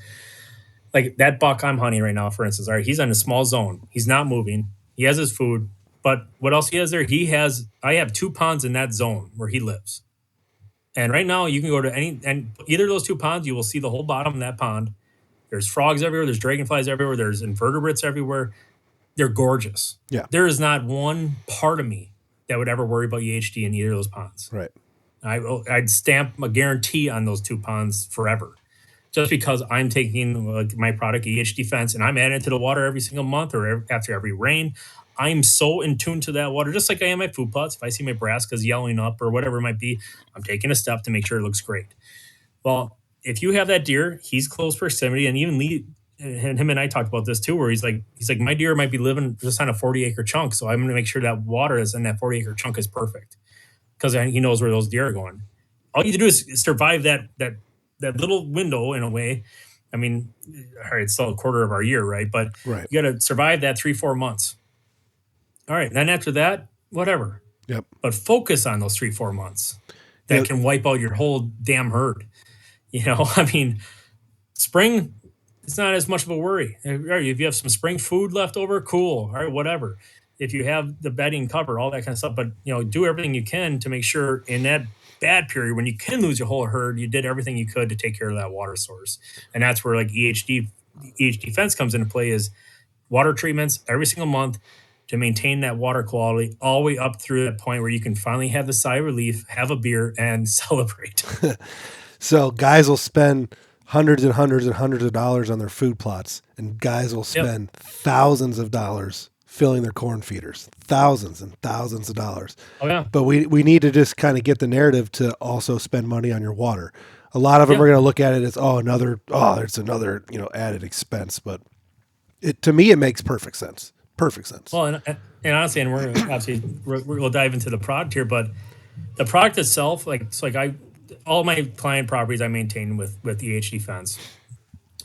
like that buck I'm hunting right now, for instance, all right, he's in a small zone, he's not moving, he has his food, but what else he has there? I have 2 ponds in that zone where he lives, and right now you can go to any and either of those 2 ponds, you will see the whole bottom of that pond. There's frogs everywhere, there's dragonflies everywhere, there's invertebrates everywhere. They're gorgeous. Yeah. There is not one part of me that would ever worry about EHD in either of those ponds. Right. I'd stamp a guarantee on those 2 ponds forever, just because I'm taking like my product EHDefense and I'm adding it to the water every single month or after every rain. I'm so in tune to that water, just like I am my food plots. If I see my brassicas yelling up or whatever it might be, I'm taking a step to make sure it looks great. Well, if you have that deer, he's close proximity, and even Lee, and him and I talked about this too, where he's like, my deer might be living just on a 40-acre chunk, so I'm going to make sure that water is in that 40-acre chunk is perfect, because he knows where those deer are going. All you have to do is survive that little window in a way. I mean, all right, it's still a quarter of our year, right? But Right. you got to survive that 3-4 months. All right, then after that, whatever. Yep. But focus on those 3-4 months that Yep. can wipe out your whole damn herd. I mean, spring, it's not as much of a worry. All right, if you have some spring food left over, cool. All right, whatever. If you have the bedding cover, all that kind of stuff, but do everything you can to make sure in that bad period when you can lose your whole herd, you did everything you could to take care of that water source. And that's where like EHDefense comes into play, is water treatments every single month to maintain that water quality all the way up through that point where you can finally have the sigh of relief, have a beer, and celebrate. So guys will spend hundreds and hundreds and hundreds of dollars on their food plots, and guys will spend thousands of dollars filling their corn feeders, thousands and thousands of dollars. Oh yeah. But we need to just kind of get the narrative to also spend money on your water. A lot of them are going to look at it as, it's another, added expense. But to me, it makes perfect sense. Perfect sense. Well, and honestly, and we're obviously we'll dive into the product here, but the product itself, all my client properties I maintain with EHDefense,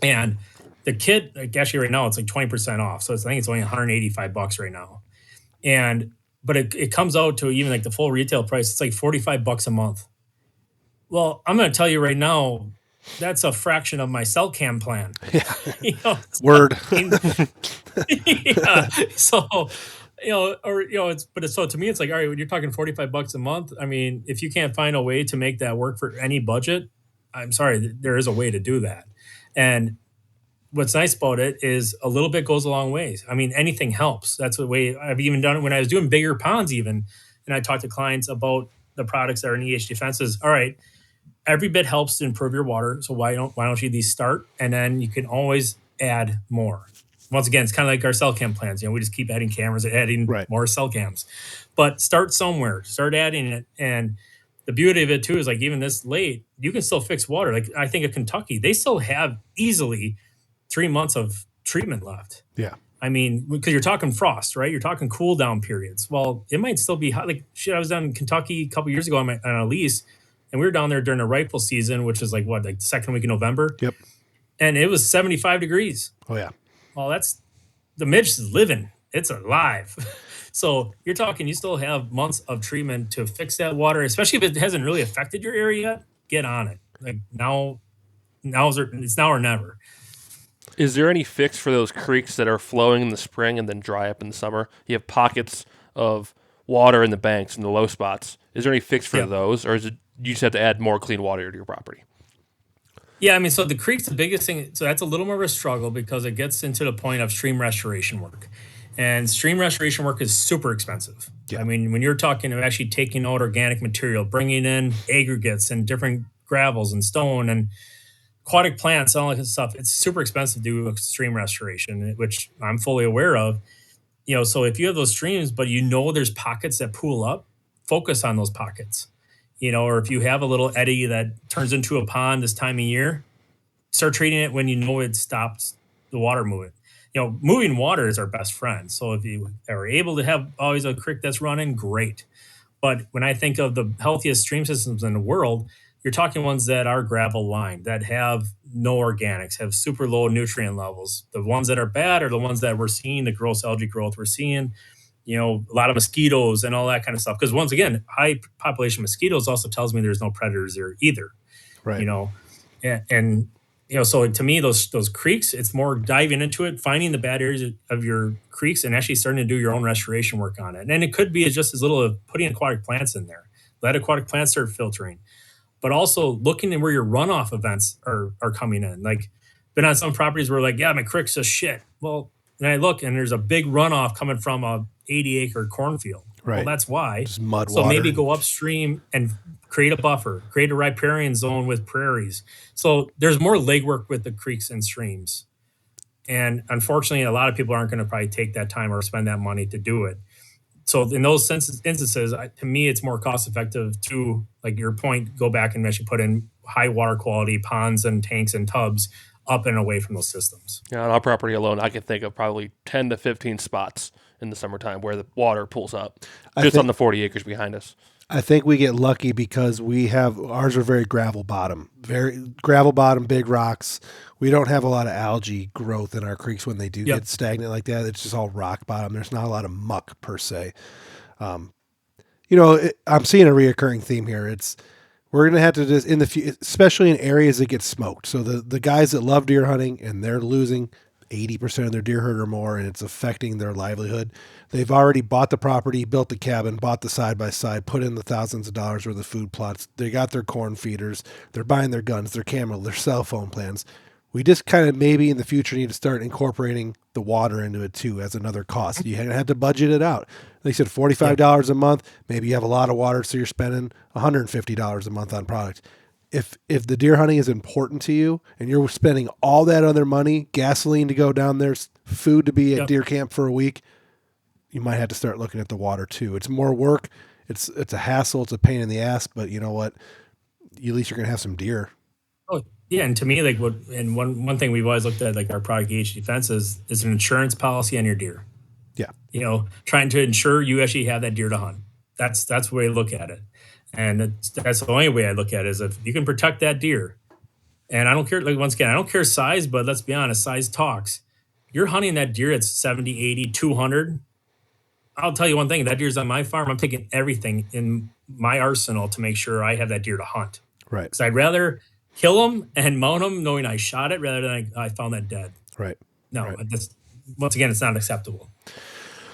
and the kit, like actually right now it's like 20% off, so I think it's only $185 right now, but it comes out to even like the full retail price, it's like $45 a month. Well, I'm going to tell you right now, that's a fraction of my cell cam plan. Yeah. Word. Yeah. So, so to me, it's like, all right, when you're talking $45 a month, I mean, if you can't find a way to make that work for any budget, I'm sorry, there is a way to do that. And what's nice about it is a little bit goes a long ways. I mean, anything helps. That's the way I've even done it when I was doing bigger ponds even. And I talked to clients about the products that are in EHDefenses. All right, every bit helps to improve your water. So why don't you these start? And then you can always add more. Once again, it's kind of like our cell cam plans. We just keep adding cameras and adding more cell cams. But start somewhere, start adding it. And the beauty of it too is like even this late, you can still fix water. Like I think of Kentucky, they still have easily 3 months of treatment left. Yeah. I mean, because you're talking frost, right? You're talking cool down periods. Well, it might still be hot. Like shit, I was down in Kentucky a couple years ago on a lease, and we were down there during the rifle season, which is like the second week of November. Yep. And it was 75 degrees. Oh yeah. Well, that's the midge is living. It's alive. So you're talking, you still have months of treatment to fix that water, especially if it hasn't really affected your area yet. Get on it. Like it's now or never. Is there any fix for those creeks that are flowing in the spring and then dry up in the summer? You have pockets of water in the banks and the low spots. Is there any fix for those, or is it you just have to add more clean water to your property? Yeah, I mean, so the creek's the biggest thing. So that's a little more of a struggle because it gets into the point of stream restoration work. And stream restoration work is super expensive. Yeah. I mean, when you're talking of actually taking out organic material, bringing in aggregates and different gravels and stone and aquatic plants, all that kind of stuff, it's super expensive to do stream restoration, which I'm fully aware of. So if you have those streams, but there's pockets that pool up, focus on those pockets. Or if you have a little eddy that turns into a pond this time of year, start treating it when it stops the water moving. Moving water is our best friend. So if you are able to have always a creek that's running, great. But when I think of the healthiest stream systems in the world, you're talking ones that are gravel lined, that have no organics, have super low nutrient levels. The ones that are bad are the ones that we're seeing, the gross algae growth we're seeing. a lot of mosquitoes and all that kind of stuff. Because once again, high population mosquitoes also tells me there's no predators there either. Right. And so to me, those creeks, it's more diving into it, finding the bad areas of your creeks, and actually starting to do your own restoration work on it. And it could be just as little as putting aquatic plants in there. Let aquatic plants start filtering, but also looking at where your runoff events are coming in. Like, been on some properties where like, yeah, my creek's just shit. Well, and I look and there's a big runoff coming from a 80-acre cornfield. Right. Well, that's why. Just mud So water. maybe go upstream and create a buffer, create a riparian zone with prairies. So there's more legwork with the creeks and streams. And unfortunately, a lot of people aren't going to probably take that time or spend that money to do it. So in those instances, to me, it's more cost effective to, like your point, go back and actually put in high water quality ponds and tanks and tubs up and away from those systems. Yeah, on our property alone, I can think of probably 10 to 15 spots in the summertime where the water pulls up just on the 40 acres behind us. I think we get lucky because ours are very gravel bottom, big rocks. We don't have a lot of algae growth in our creeks when they do get stagnant like that. It's just all rock bottom. There's not a lot of muck per se. I'm seeing a reoccurring theme here. We're going to have to just especially in areas that get smoked. So the guys that love deer hunting and they're losing 80% of their deer herd or more, and it's affecting their livelihood. They've already bought the property, built the cabin, bought the side-by-side, put in the thousands of dollars worth of food plots. They got their corn feeders. They're buying their guns, their camera, their cell phone plans. We just kind of maybe in the future need to start incorporating the water into it too as another cost. You have to budget it out. They said $45 a month. Maybe you have a lot of water, so you're spending $150 a month on product. If the deer hunting is important to you and you're spending all that other money, gasoline to go down there, food to be at deer camp for a week, you might have to start looking at the water too. It's more work. It's a hassle. It's a pain in the ass, but you know what? At least you're going to have some deer. Oh, yeah. And to me, like one thing we've always looked at, like our product EHDefense is an insurance policy on your deer. Yeah. Trying to ensure you actually have that deer to hunt. That's the way I look at it. And that's the only way I look at it is if you can protect that deer. And I don't care, like once again, I don't care size, but let's be honest, size talks. You're hunting that deer at 70, 80, 200. I'll tell you one thing, that deer's on my farm. I'm taking everything in my arsenal to make sure I have that deer to hunt. Right. Because I'd rather kill him and mount him knowing I shot it rather than I found that dead. Right. No, right. Once again, it's not acceptable.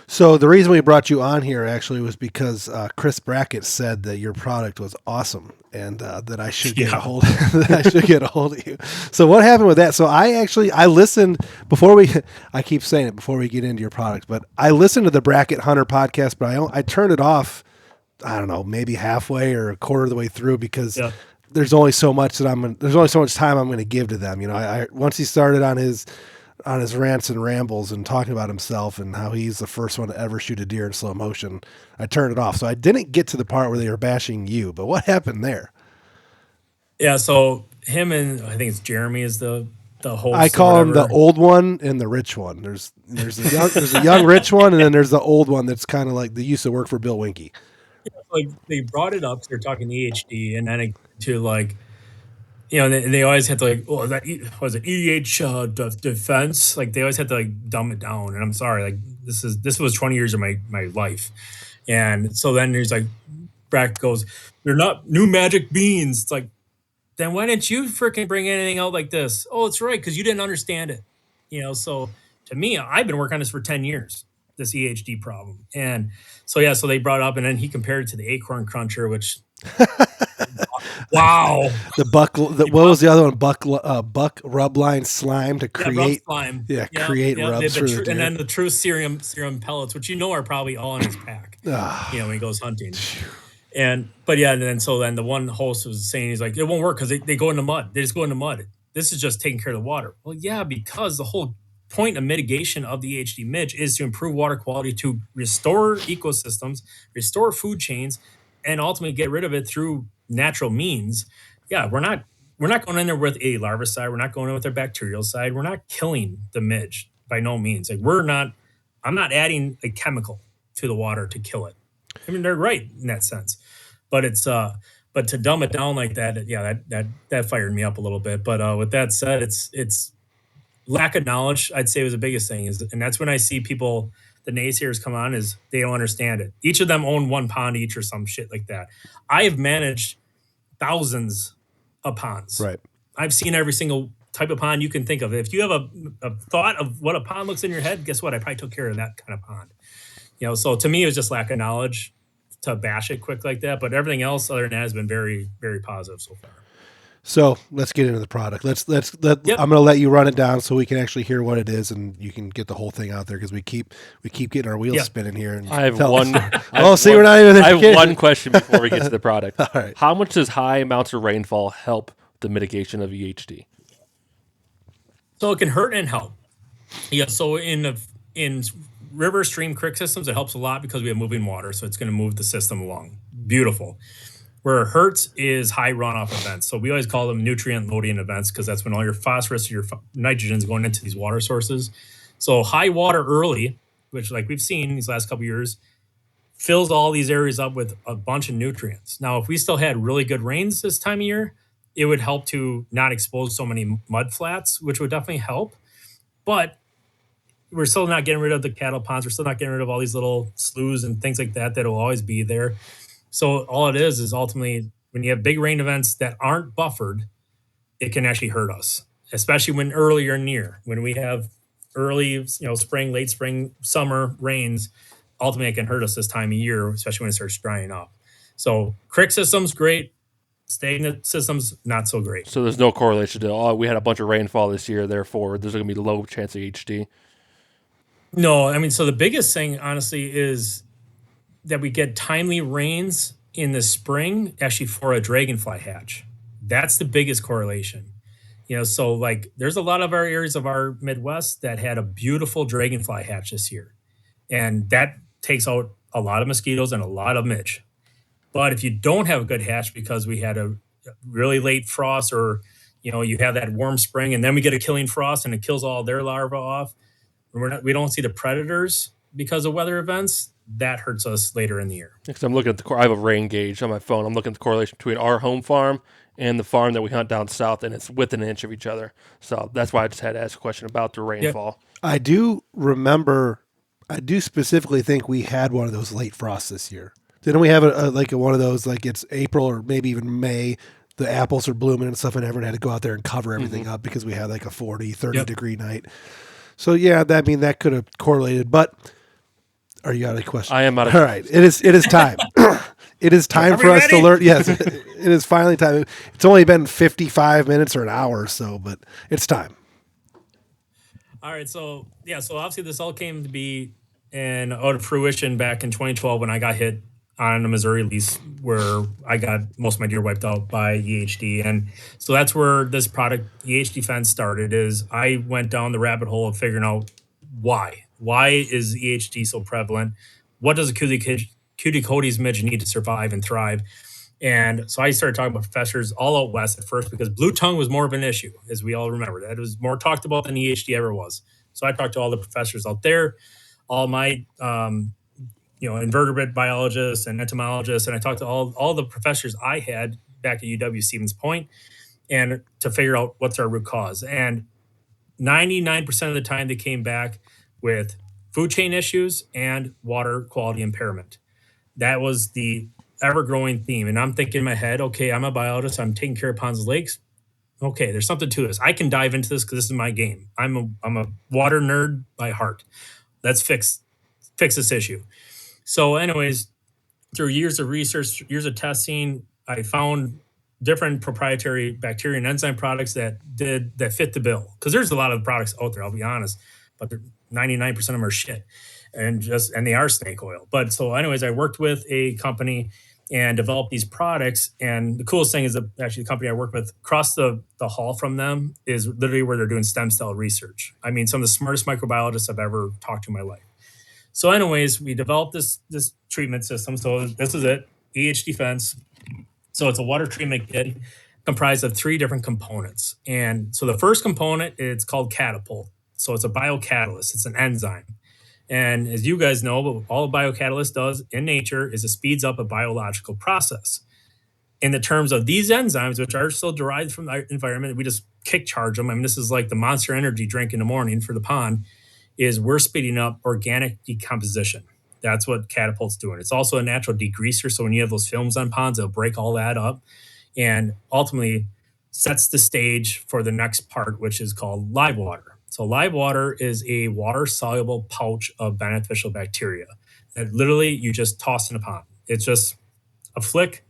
So the reason we brought you on here actually was because Chris Brackett said that your product was awesome and that I should get a hold of you. So what happened with that? So I listened before I keep saying it before we get into your product, but I listened to the Brackett Hunter podcast, but I turned it off. I don't know, maybe halfway or a quarter of the way through because there's only so much time I'm going to give to them. I once he started on his rants and rambles and talking about himself and how he's the first one to ever shoot a deer in slow motion, I turned it off. So I didn't get to the part where they were bashing you, but what happened there? Yeah. So him and I think it's Jeremy is the host. I call him the old one and the rich one. There's a young rich one. And then there's the old one. That's kind of like they used to work for Bill Winke. Like they brought it up. They're talking EHD and then to like, they always had to like, that was it defense? Like they always had to like dumb it down. And I'm sorry, like this was 20 years of my life. And so then there's like, Brack goes, they're not new magic beans. It's like, then why didn't you freaking bring anything out like this? Oh, it's right, because you didn't understand it. So to me, I've been working on this for 10 years, this EHD problem. And so they brought it up, and then he compared it to the acorn cruncher, which wow. What was the other one? Buck rub line slime to create slime. Create rubs for the deer. And then the true serum pellets, which are probably all in his pack. When he goes hunting. And then the one host was saying, he's like, it won't work because they go in the mud. They just go in the mud. This is just taking care of the water. Well, yeah, because the whole point of mitigation of the EHD midge is to improve water quality, to restore ecosystems, restore food chains, and ultimately get rid of it through natural means. Yeah, we're not going in there with a larvicide. We're not going in with a bacterial side. We're not killing the midge by no means. Like I'm not adding a chemical to the water to kill it. I mean, they're right in that sense, but but to dumb it down like that, that fired me up a little bit. But with that said, it's lack of knowledge, I'd say, was the biggest thing and that's when I see people the naysayers come on is they don't understand it. Each of them own one pond each or some shit like that. I have managed thousands of ponds. Right. I've seen every single type of pond you can think of. If you have a thought of what a pond looks in your head, guess what? I probably took care of that kind of pond. So to me, it was just lack of knowledge to bash it quick like that. But everything else other than that has been very, very positive so far. So let's get into the product. Let's Yep. I'm going to let you run it down so we can actually hear what it is and you can get the whole thing out there because we keep getting our wheels spinning here. And I have one. we're not even there. I have one question before we get to the product. All right. How much does high amounts of rainfall help the mitigation of EHD? So it can hurt and help. Yeah. So in river, stream, creek systems, it helps a lot because we have moving water. So it's going to move the system along. Beautiful. Where it hurts is high runoff events. So we always call them nutrient loading events because that's when all your phosphorus or your nitrogen is going into these water sources. So high water early, which like we've seen these last couple of years, fills all these areas up with a bunch of nutrients. Now, if we still had really good rains this time of year, it would help to not expose so many mud flats, which would definitely help. But we're still not getting rid of the cattle ponds. We're still not getting rid of all these little sloughs and things like that will always be there. So all it is ultimately when you have big rain events that aren't buffered, it can actually hurt us, especially when earlier near. When we have early, spring, late spring, summer rains, ultimately it can hurt us this time of year, especially when it starts drying up. So creek systems, great. Stagnant systems, not so great. So there's no correlation to, we had a bunch of rainfall this year, therefore there's going to be low chance of EHD. No, I mean, so the biggest thing, honestly, is that we get timely rains in the spring actually for a dragonfly hatch. That's the biggest correlation. So like there's a lot of our areas of our Midwest that had a beautiful dragonfly hatch this year. And that takes out a lot of mosquitoes and a lot of midge. But if you don't have a good hatch because we had a really late frost or, you have that warm spring and then we get a killing frost and it kills all their larvae off, we don't see the predators because of weather events, that hurts us later in the year. Because I'm looking at I have a rain gauge on my phone. I'm looking at the correlation between our home farm and the farm that we hunt down south, and it's within an inch of each other. So that's why I just had to ask a question about the rainfall. Yep. I do specifically think we had one of those late frosts this year. Didn't we have one of those, like it's April or maybe even May, the apples are blooming and stuff, and everyone had to go out there and cover everything up because we had like a 40, 30 degree night. So yeah, that could have correlated, but are you out of question? I am out of All right. It is time. It is time for us to learn. Yes, it is finally time. It's only been 55 minutes or an hour or so, but it's time. All right. So obviously this all came to be out of fruition back in 2012 when I got hit on a Missouri lease where I got most of my deer wiped out by EHD. And so that's where this product, EHDefense, started. Is I went down the rabbit hole of figuring out why. Why is EHD so prevalent? What does a cutie codes midge need to survive and thrive? And so I started talking about professors all out west at first because blue tongue was more of an issue, as we all remember. That was more talked about than EHD ever was. So I talked to all the professors out there, all my invertebrate biologists and entomologists, and I talked to all the professors I had back at UW Stevens Point, and to figure out what's our root cause. And 99% of the time they came back with food chain issues and water quality impairment. That was the ever-growing theme. And I'm thinking in my head, okay, I'm a biologist. I'm taking care of ponds and lakes. Okay, there's something to this. I can dive into this because this is my game. I'm a water nerd by heart. Let's fix this issue. So anyways, through years of research, years of testing, I found different proprietary bacteria and enzyme products that fit the bill. Because there's a lot of products out there, I'll be honest, but 99% of them are shit, and they are snake oil. But so anyways, I worked with a company and developed these products. And the coolest thing is that actually the company I work with across the hall from them is literally where they're doing stem cell research. I mean, some of the smartest microbiologists I've ever talked to in my life. So anyways, we developed this treatment system. So this is it, EHDefense. So it's a water treatment kit comprised of 3 different components. And so the first component, it's called Catapult. So it's a biocatalyst. It's an enzyme. And as you guys know, all a biocatalyst does in nature is it speeds up a biological process. In the terms of these enzymes, which are still derived from the environment, we just kick charge them. I mean, this is like the Monster Energy drink in the morning for the pond. is we're speeding up organic decomposition. That's what Catapult's doing. It's also a natural degreaser. So when you have those films on ponds, it'll break all that up and ultimately sets the stage for the next part, which is called live water. So live water is a water-soluble pouch of beneficial bacteria that literally you just toss in a pond. It's just a flick,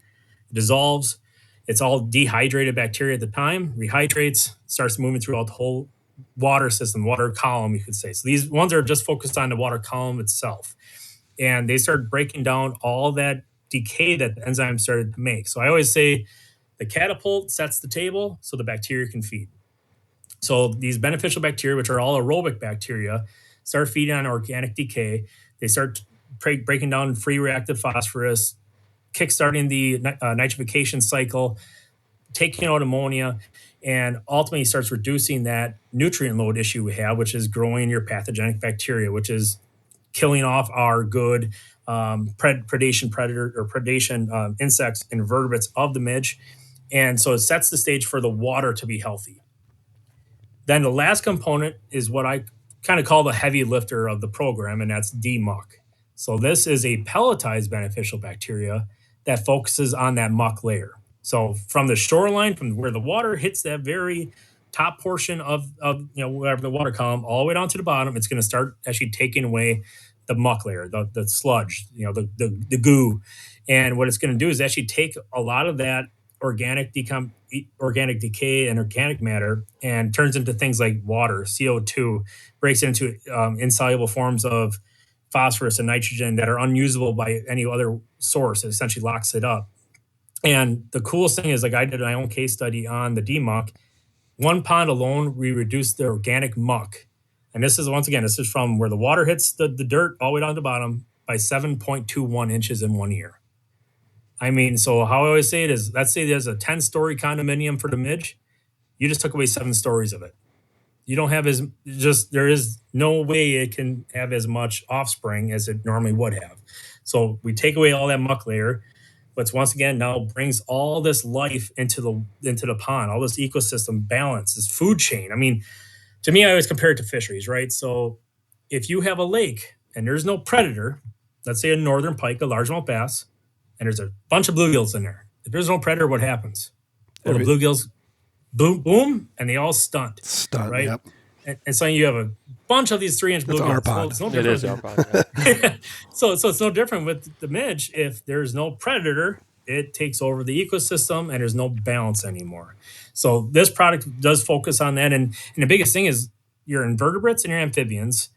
dissolves. It's all dehydrated bacteria at the time, rehydrates, starts moving throughout the whole water system, water column, you could say. So these ones are just focused on the water column itself. And they start breaking down all that decay that the enzyme started to make. So I always say the catapult sets the table so the bacteria can feed. So these beneficial bacteria, which are all aerobic bacteria, start feeding on organic decay. They start breaking down free reactive phosphorus, kickstarting the nitrification cycle, taking out ammonia, and ultimately starts reducing that nutrient load issue we have, which is growing your pathogenic bacteria, which is killing off our good predation insects and invertebrates of the midge. And so it sets the stage for the water to be healthy. Then the last component is what I kind of call the heavy lifter of the program, and that's D-muck. So this is a pelletized beneficial bacteria that focuses on that muck layer. So from the shoreline, from where the water hits that very top portion of whatever the water column, all the way down to the bottom, it's going to start actually taking away the muck layer, the sludge, the goo. And what it's going to do is actually take a lot of that organic decay and organic matter and turns into things like water, CO2, breaks it into insoluble forms of phosphorus and nitrogen that are unusable by any other source. It essentially locks it up. And the coolest thing is, like, I did my own case study on the D-muck. One pond alone, we reduced the organic muck. And this is from where the water hits the dirt all the way down to the bottom by 7.21 inches in 1 year. I mean, so how I always say it is, let's say there's a 10-story condominium for the midge. You just took away 7 stories of it. You don't have there is no way it can have as much offspring as it normally would have. So we take away all that muck layer, but once again, now brings all this life into the pond, all this ecosystem balance, this food chain. I mean, to me, I always compare it to fisheries, right? So if you have a lake and there's no predator, let's say a northern pike, a largemouth bass, and there's a bunch of bluegills in there. If there's no predator, what happens? Well, the bluegills boom, boom, and they all stunt, right? Yep. And so you have a bunch of these 3-inch bluegills. our pond. Well, it's no It is our different. pond. Yeah. So it's no different with the midge. If there's no predator, it takes over the ecosystem and there's no balance anymore. So this product does focus on that. And the biggest thing is your invertebrates and your amphibians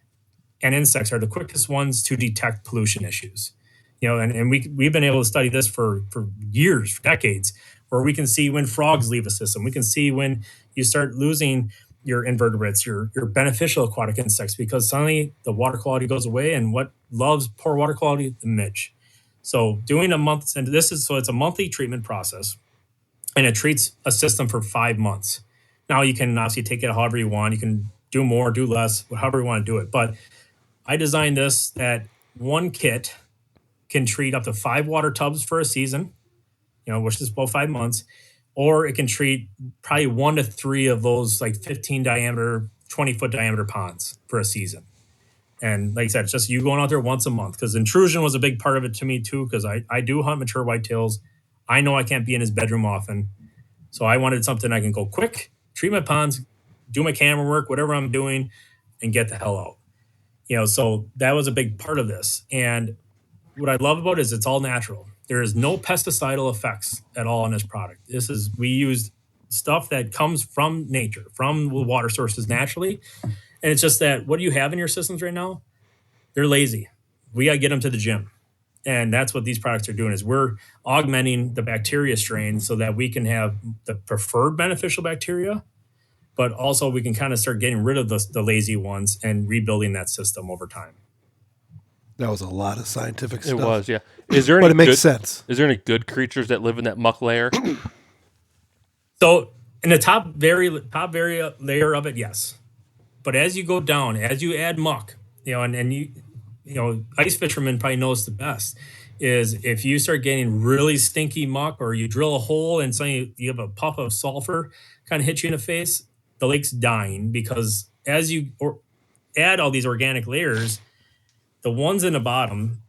and insects are the quickest ones to detect pollution issues. And we've been able to study this for years, for decades, where we can see when frogs leave a system. We can see when you start losing your invertebrates, your beneficial aquatic insects, because suddenly the water quality goes away. And what loves poor water quality? The midge. So doing a month, and it's a monthly treatment process, and it treats a system for 5 months. Now you can obviously take it however you want. You can do more, do less, however you want to do it. But I designed this that one kit can treat up to 5 water tubs for a season, which is about 5 months, or it can treat probably 1 to 3 of those like 15 diameter, 20-foot diameter ponds for a season. And like I said, it's just you going out there once a month, because intrusion was a big part of it to me too, because I do hunt mature whitetails. I know I can't be in his bedroom often. So I wanted something I can go quick, treat my ponds, do my camera work, whatever I'm doing, and get the hell out. So that was a big part of this. And what I love about it is it's all natural. There is no pesticidal effects at all on this product. We use stuff that comes from nature, from water sources naturally. And it's just that what do you have in your systems right now? They're lazy. We got to get them to the gym. And that's what these products are doing, is we're augmenting the bacteria strain so that we can have the preferred beneficial bacteria, but also we can kind of start getting rid of the lazy ones and rebuilding that system over time. That was a lot of scientific stuff. It was, yeah. Is there But any it makes good, sense. Is there any good creatures that live in that muck layer? So in the top very layer of it, yes. But as you go down, as you add muck, and ice fishermen probably knows the best, is if you start getting really stinky muck, or you drill a hole and suddenly you have a puff of sulfur kind of hit you in the face, the lake's dying, because add all these organic layers, the ones in the bottom,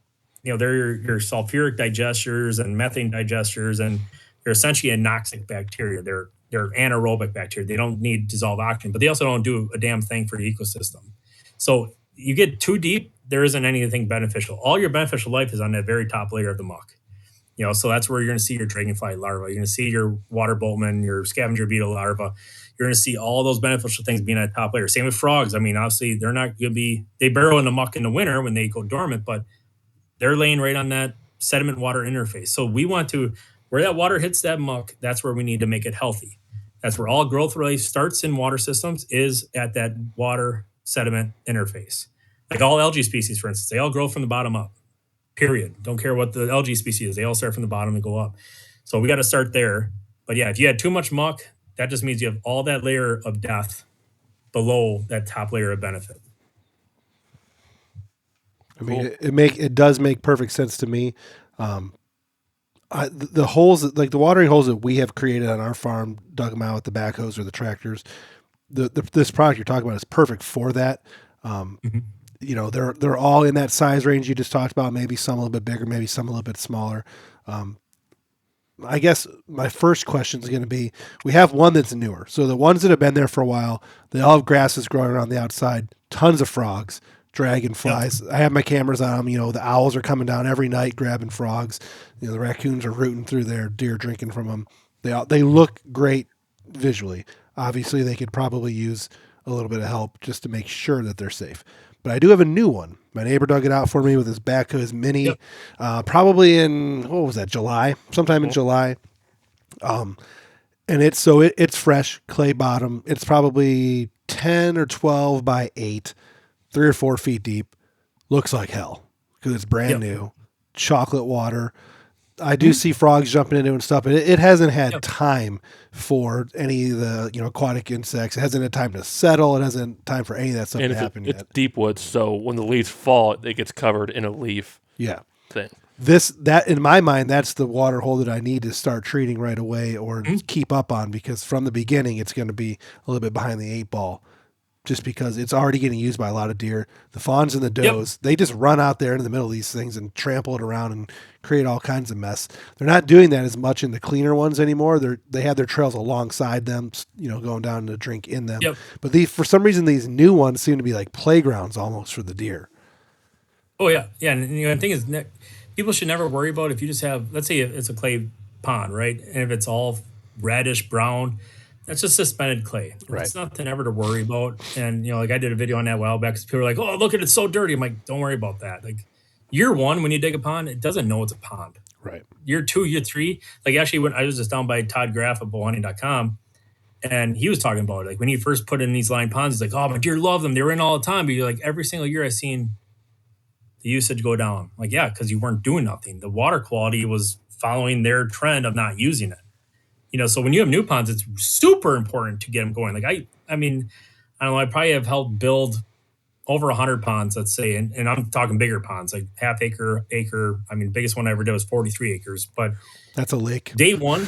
they're your sulfuric digesters and methane digesters, and they're essentially anoxic bacteria. They're anaerobic bacteria. They don't need dissolved oxygen, but they also don't do a damn thing for the ecosystem. So you get too deep, there isn't anything beneficial. All your beneficial life is on that very top layer of the muck. So that's where you're going to see your dragonfly larva. You're going to see your water boatman, your scavenger beetle larva. You're going to see all those beneficial things being at the top layer. Same with frogs. I mean, obviously, they're not going to be, they burrow in the muck in the winter when they go dormant, but they're laying right on that sediment water interface. So we want to, where that water hits that muck, that's where we need to make it healthy. That's where all growth really starts in water systems, is at that water sediment interface. Like all algae species, for instance, they all grow from the bottom up. Period. Don't care what the algae species is. They all start from the bottom and go up. So we got to start there. But yeah, if you had too much muck, that just means you have all that layer of death below that top layer of benefit. I mean, it does make perfect sense to me. The holes, like the watering holes that we have created on our farm, dug them out with the backhoes or the tractors. This product you're talking about is perfect for that. They're all in that size range you just talked about. Maybe some a little bit bigger, maybe some a little bit smaller. I guess my first question is going to be: we have one that's newer, so the ones that have been there for a while, they all have grasses growing around the outside, tons of frogs, dragonflies. Yep. I have my cameras on them. The owls are coming down every night grabbing frogs. The raccoons are rooting through their deer, drinking from them. They look great visually. Obviously, they could probably use a little bit of help just to make sure that they're safe. But I do have a new one. My neighbor dug it out for me with his backhoe, his mini, probably in, what was that, July? Sometime in July. And it's fresh, clay bottom. It's probably 10 or 12 by 8, 3 or 4 feet deep. Looks like hell because it's brand new. Chocolate water. I do see frogs jumping into it and stuff, but it hasn't had time for any of the aquatic insects. It hasn't had time to settle. It hasn't had time for any of that stuff to happen yet. It's deep woods, so when the leaves fall, it gets covered in a leaf. Thing. That in my mind, that's the water hole that I need to start treating right away or keep up on, because from the beginning it's going to be a little bit behind the 8 ball. Just because it's already getting used by a lot of deer. The fawns and the does, they just run out there in the middle of these things and trample it around and create all kinds of mess. They're not doing that as much in the cleaner ones anymore. They have their trails alongside them, going down to drink in them. But for some reason, these new ones seem to be like playgrounds almost for the deer. Oh, yeah. Yeah. And the thing is, people should never worry about if you just have, let's say it's a clay pond, right? And if it's all reddish brown, that's just suspended clay. Right. It's nothing ever to worry about. And, like I did a video on that a while back because people were like, oh, look at it, it's so dirty. I'm like, don't worry about that. Like year 1, when you dig a pond, it doesn't know it's a pond. Right. Year 2, year 3, like actually when I was just down by Todd Graff at bowhunting.com, and he was talking about it. Like when he first put in these line ponds, he's like, oh, my deer love them. They were in all the time. But you're like, every single year I've seen the usage go down. I'm like, yeah, because you weren't doing nothing. The water quality was following their trend of not using it. So when you have new ponds, it's super important to get them going. Like I mean, I don't know, I probably have helped build over 100 ponds, let's say, and I'm talking bigger ponds, like half acre. I mean, the biggest one I ever did was 43 acres, but that's a lake. Day 1.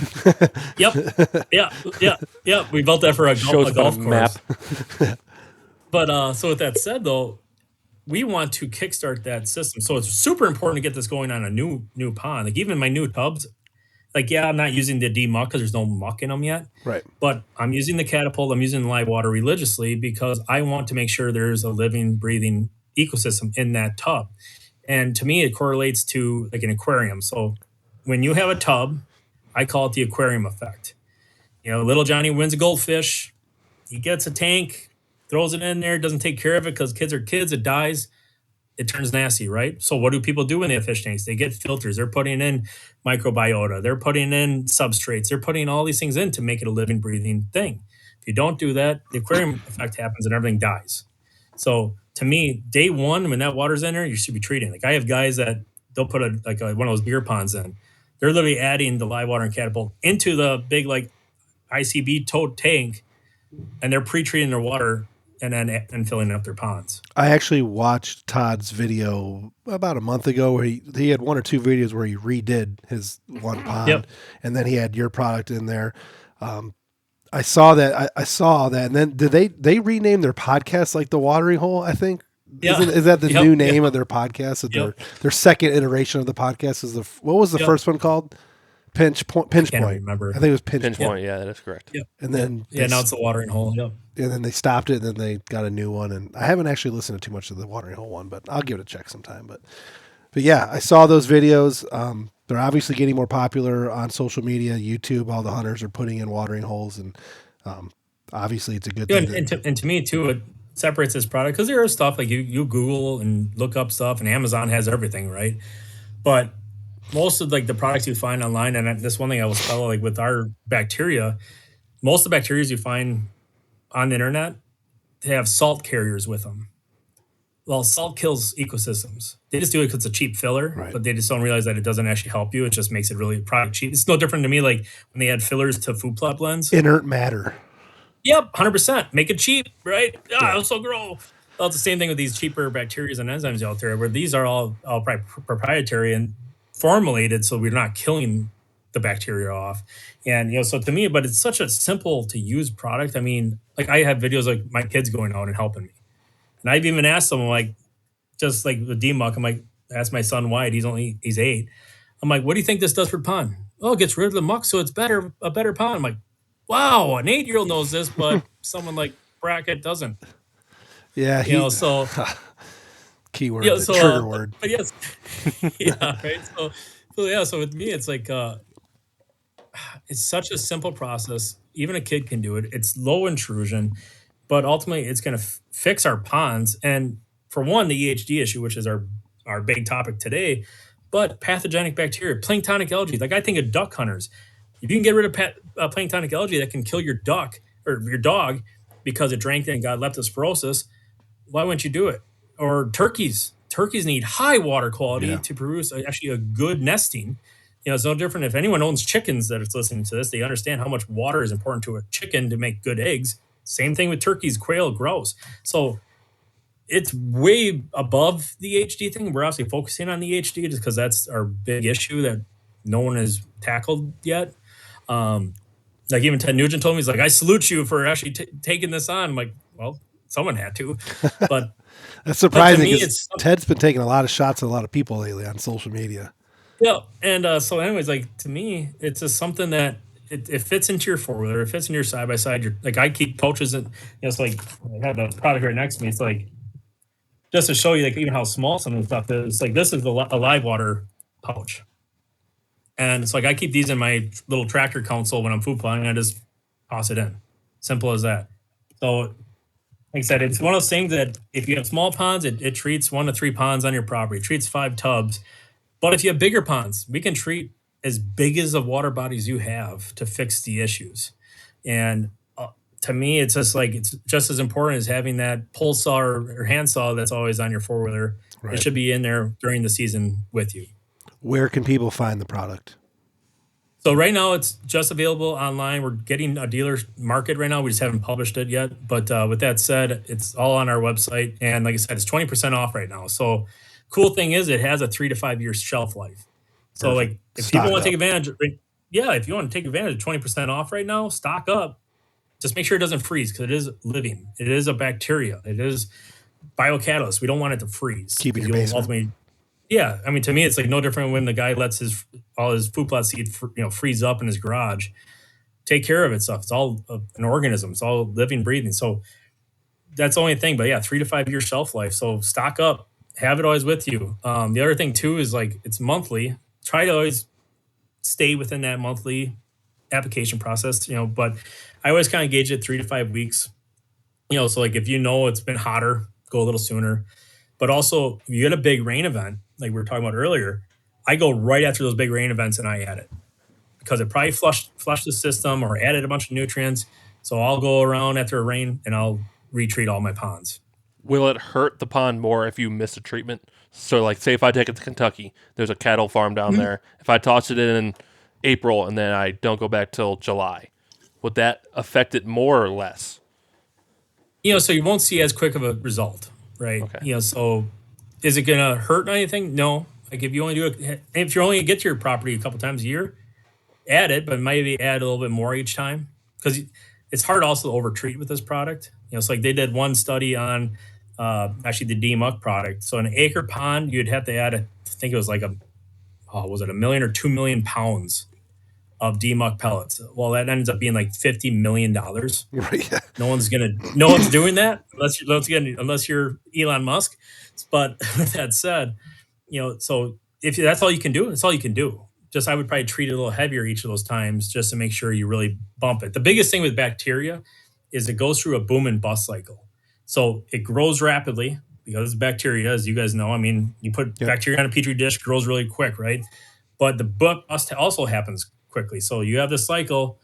Yep. Yeah. We built that for a golf course. Map. But so with that said, though, we want to kickstart that system. So it's super important to get this going on a new pond. Like even my new tubs, like, yeah, I'm not using the demuck because there's no muck in them yet. Right. But I'm using the catapult. I'm using live water religiously because I want to make sure there's a living, breathing ecosystem in that tub. And to me, it correlates to like an aquarium. So when you have a tub, I call it the aquarium effect. Little Johnny wins a goldfish. He gets a tank, throws it in there, doesn't take care of it because kids are kids. It dies. It turns nasty, right? So what do people do when they have fish tanks? They get filters. They're putting in microbiota. They're putting in substrates. They're putting all these things in to make it a living, breathing thing. If you don't do that, the aquarium effect happens and everything dies. So to me, day 1, when that water's in there, you should be treating. Like I have guys that they'll put one of those beer ponds in. They're literally adding the live water and catapult into the big like ICB tote tank, and they're pre-treating their water and filling up their ponds. I actually watched Todd's video about a month ago where he had 1 or 2 videos where he redid his one pond, and then he had your product in there. I saw that. I saw that. And then did they rename their podcast like the Watering Hole? I think. Yeah. Is that the Yep, new name yep. of their podcast? That Yep. their second iteration of the podcast is what was the Yep. first one called? Pinch Point. Pinch Can't Point. remember. I think it was Pinch, Pinch Point. point. Yeah, that is correct. Yep. And then Yeah, now it's the watering hole. Yep. and then they stopped it. And then they got a new one. And I haven't actually listened to too much of the Watering Hole one, but I'll give it a check sometime. But yeah, I saw those videos. They're obviously getting more popular on social media, YouTube. All the hunters are putting in watering holes, and obviously it's a good Yeah, thing. and to me too, it separates this product because there is stuff like you Google and look up stuff, and Amazon has everything, right? But most of like the products you find online, and this one thing I will tell, like with our bacteria, most of the bacteria you find on the internet, they have salt carriers with them. Well, salt kills ecosystems. They just do it because it's a cheap filler, Right. but they just don't realize that it doesn't actually help you. It just makes it really product cheap. It's no different to me like when they add fillers to food plot blends. Inert matter. Yep, 100%. Make it cheap, right? Ah, it'll still grow. Well, it's the same thing with these cheaper bacteria and enzymes out there, where these are all proprietary and formulated, so we're not killing the bacteria off. And so to me, but it's such a simple to use product. I mean, like I have videos like my kids going out and helping me, and I've even asked them like, just like the demuck, I'm like, ask my son Wyatt, he's 8. I'm like, what do you think this does for pond? Oh, it gets rid of the muck, so it's a better pond. I'm like, wow, an 8-year-old knows this, but someone like Brackett doesn't. Yeah, So keyword, yeah, the so trigger word. but yes, yeah, right. So with me, it's like it's such a simple process. Even a kid can do it. It's low intrusion, but ultimately, it's going to fix our ponds. And for one, the EHD issue, which is our big topic today, but pathogenic bacteria, planktonic algae. Like I think of duck hunters. If you can get rid of planktonic algae that can kill your duck or your dog because it drank it and got leptospirosis, why wouldn't you do it? Or turkeys. Turkeys need high water quality to produce actually a good nesting. It's no different if anyone owns chickens that is listening to this. They understand how much water is important to a chicken to make good eggs. Same thing with turkeys, quail, grouse. So it's way above the EHD thing. We're obviously focusing on the EHD just because that's our big issue that no one has tackled yet. Like even Ted Nugent told me, he's like, I salute you for actually taking this on. I'm like, well, someone had to. But that's surprising me, because Ted's been taking a lot of shots at a lot of people lately on social media. Yeah. And so anyways, like to me, it's just something that it fits into your four-wheeler. It fits into your side-by-side. You're like, I keep pouches and it's like I have the product right next to me. It's like, just to show you like even how small some of the stuff is, it's like this is a live water pouch. And it's like I keep these in my little tractor console when I'm food plotting. I just toss it in. Simple as that. So, like I said, it's one of those things that if you have small ponds, it treats 1 to 3 ponds on your property. It treats 5 tubs. But if you have bigger ponds, we can treat as big as the water bodies you have to fix the issues. And to me, it's just like it's just as important as having that pole saw or hand saw that's always on your four-wheeler. Right. It should be in there during the season with you. Where can people find the product? So right now it's just available online. We're getting a dealer market right now. We just haven't published it yet. But with that said, it's all on our website. And like I said, it's 20% off right now. So cool thing is it has a 3 to 5 year shelf life. So like if people want to take advantage, if you want to take advantage of 20% off right now, stock up. Just make sure it doesn't freeze because it is living. It is a bacteria. It is biocatalyst. We don't want it to freeze. Keep it in your basement. Yeah, I mean, to me, it's like no different when the guy lets all his food plot seed, freeze up in his garage. Take care of it stuff. It's all an organism. It's all living, breathing. So that's the only thing. But yeah, 3 to 5 year shelf life. So stock up. Have it always with you. The other thing too is like it's monthly. Try to always stay within that monthly application process. But I always kind of gauge it 3 to 5 weeks. So like if it's been hotter, go a little sooner. But also, if you get a big rain event, like we were talking about earlier, I go right after those big rain events and I add it because it probably flushed the system or added a bunch of nutrients. So I'll go around after a rain and I'll retreat all my ponds. Will it hurt the pond more if you miss a treatment? So, like, say if I take it to Kentucky, there's a cattle farm down there. If I toss it in April and then I don't go back till July, would that affect it more or less? So you won't see as quick of a result. Right. Okay. So is it going to hurt anything? No. Like if you only get to your property a couple times a year, add it, but maybe add a little bit more each time. Because it's hard also to over treat with this product. It's like they did one study on actually the demuck product. So an acre pond, you'd have to add I think it was like was it 1 million or 2 million pounds of demuck pellets. Well, that ends up being like $50 million. Right. Yeah. No one's doing that unless you're Elon Musk. But with that said, so if that's all you can do, that's all you can do. Just I would probably treat it a little heavier each of those times just to make sure you really bump it. The biggest thing with bacteria is it goes through a boom and bust cycle. So it grows rapidly because bacteria, as you guys know, I mean, you put bacteria on a petri dish, grows really quick, right? But the bust also happens quickly. So you have this cycle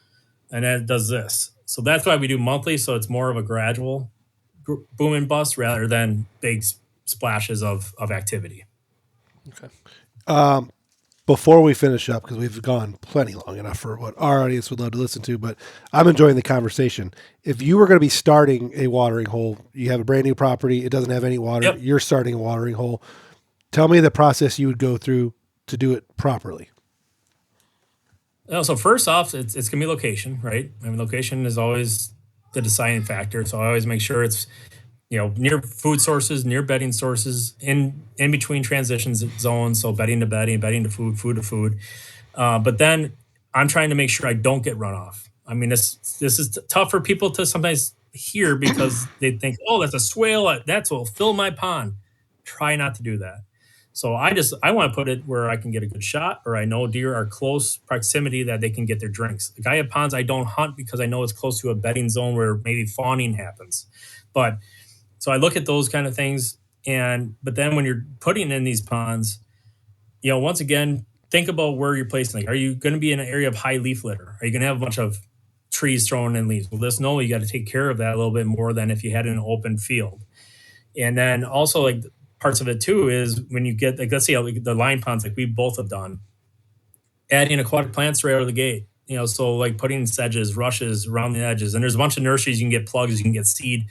and then it does this. So that's why we do monthly. So it's more of a gradual boom and bust rather than big splashes of activity. Okay. Before we finish up, because we've gone plenty long enough for what our audience would love to listen to, but I'm enjoying the conversation. If you were going to be starting a watering hole, you have a brand new property, it doesn't have any water, you're starting a watering hole. Tell me the process you would go through to do it properly. So first off, it's going to be location, right? I mean, location is always the deciding factor. So I always make sure it's near food sources, near bedding sources, in between transitions zones. So bedding to bedding, bedding to food, food to food. But then I'm trying to make sure I don't get runoff. I mean, this is tough for people to sometimes hear because they think, oh, that's a swale. That's what will fill my pond. Try not to do that. So I want to put it where I can get a good shot, or I know deer are close proximity that they can get their drinks. Like I have ponds I don't hunt because I know it's close to a bedding zone where maybe fawning happens. But so I look at those kind of things, but then when you're putting in these ponds, once again, think about where you're placing. Like, are you going to be in an area of high leaf litter? Are you going to have a bunch of trees thrown in leaves? Well, just know you got to take care of that a little bit more than if you had an open field. And then also like parts of it too is when you get like, let's say like the line ponds like we both have done, adding aquatic plants right out of the gate. So like putting sedges, rushes around the edges, and there's a bunch of nurseries you can get plugs, you can get seed.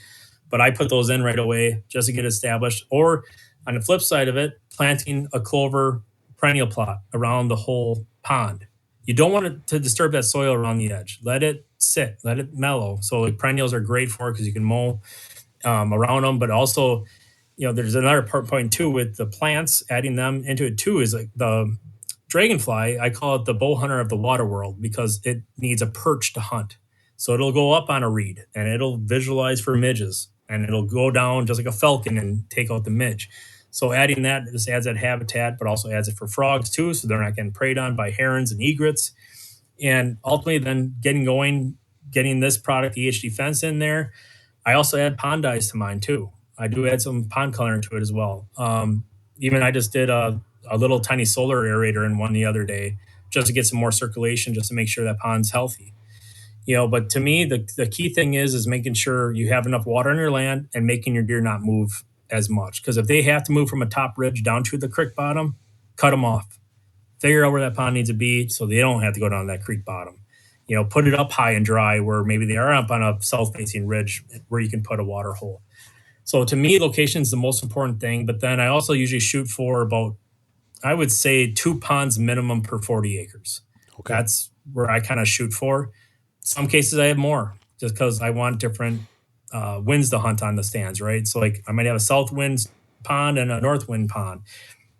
But I put those in right away just to get established. Or on the flip side of it, planting a clover perennial plot around the whole pond. You don't want it to disturb that soil around the edge. Let it sit, let it mellow. So like perennials are great for it because you can mow around them. But also, there's another point too with the plants, adding them into it too is like the dragonfly. I call it the bow hunter of the water world because it needs a perch to hunt. So it'll go up on a reed and it'll visualize for midges. And it'll go down just like a falcon and take out the midge. So adding that just adds that habitat, but also adds it for frogs too, so they're not getting preyed on by herons and egrets. And ultimately then getting this product, EHDefense, in there. I also add pond dyes to mine too. I do add some pond coloring to it as well. Even I just did a little tiny solar aerator in one the other day just to get some more circulation, just to make sure that pond's healthy. But to me, the key thing is making sure you have enough water on your land and making your deer not move as much. Because if they have to move from a top ridge down to the creek bottom, cut them off. Figure out where that pond needs to be so they don't have to go down that creek bottom. Put it up high and dry where maybe they are up on a south-facing ridge where you can put a water hole. So to me, location is the most important thing. But then I also usually shoot for about, I would say, 2 ponds minimum per 40 acres. Okay. That's where I kind of shoot for. Some cases I have more just because I want different winds to hunt on the stands, right? So like I might have a south wind pond and a north wind pond.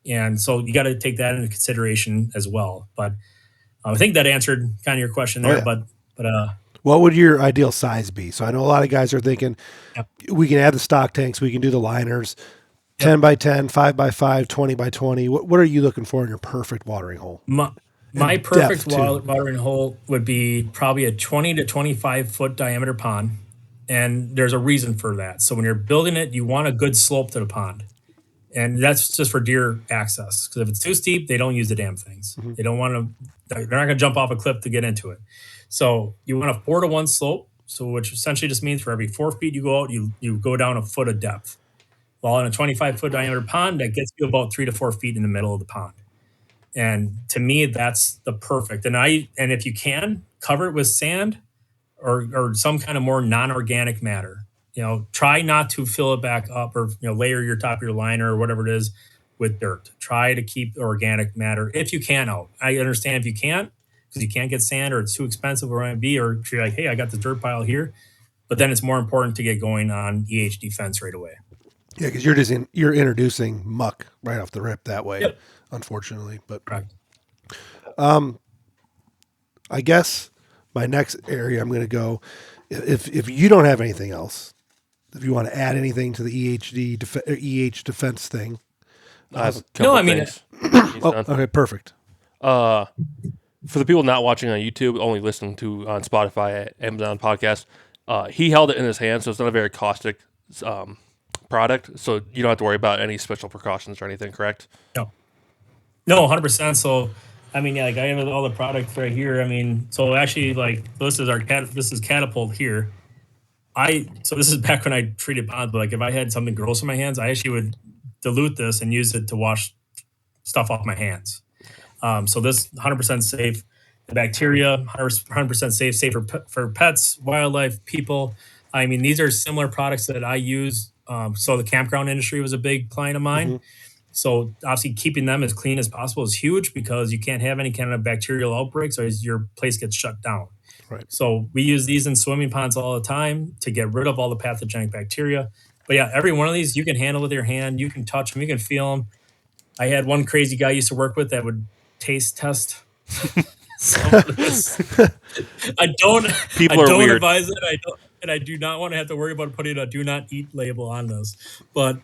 And so you got to take that into consideration as well. But I think that answered kind of your question there. But what would your ideal size be? So I know a lot of guys are thinking we can add the stock tanks, we can do the liners, 10 by 10, 5 by 5, 20 by 20. What are you looking for in your perfect watering hole? My perfect watering hole would be probably a 20 to 25 foot diameter pond. And there's a reason for that. So when you're building it, you want a good slope to the pond. And that's just for deer access. Because if it's too steep, they don't use the damn things. Mm-hmm. They're not going to jump off a cliff to get into it. So you want a 4-to-1 slope. So which essentially just means for every 4 feet you go out, you go down a foot of depth. While in a 25 foot diameter pond, that gets you about 3 to 4 feet in the middle of the pond. And to me, that's the perfect. And if you can, cover it with sand or some kind of more non-organic matter. Try not to fill it back up or layer your top of your liner or whatever it is with dirt. Try to keep organic matter if you can out. I understand if you can't, because you can't get sand or it's too expensive or MB, or if you're like, hey, I got the dirt pile here. But then it's more important to get going on EHDefense right away. Yeah, because you're introducing muck right off the rip that way, Yep. unfortunately. But Correct. I guess my next area I'm going to go, if you don't have anything else, if you want to add anything to the EHDefense thing. I have a couple things. Okay, perfect. For the people not watching on YouTube, only listening to on Spotify, Amazon podcast, he held it in his hand, so it's not a very caustic product. So you don't have to worry about any special precautions or anything, correct? No, 100%. So, I mean, yeah, like I have all the products right here. I mean, so actually, like this is Catapult here. So this is back when I treated ponds, but like if I had something gross in my hands, I actually would dilute this and use it to wash stuff off my hands. So this 100% safe. The bacteria 100% safe for pets, wildlife, people. I mean, these are similar products that I use. So the campground industry was a big client of mine. Mm-hmm. So obviously keeping them as clean as possible is huge because you can't have any kind of bacterial outbreaks or your place gets shut down. Right. So we use these in swimming ponds all the time to get rid of all the pathogenic bacteria. But yeah, every one of these you can handle with your hand. You can touch them. You can feel them. I had one crazy guy I used to work with that would taste test. I don't weird. advise it. I do not want to have to worry about putting a do not eat label on this. But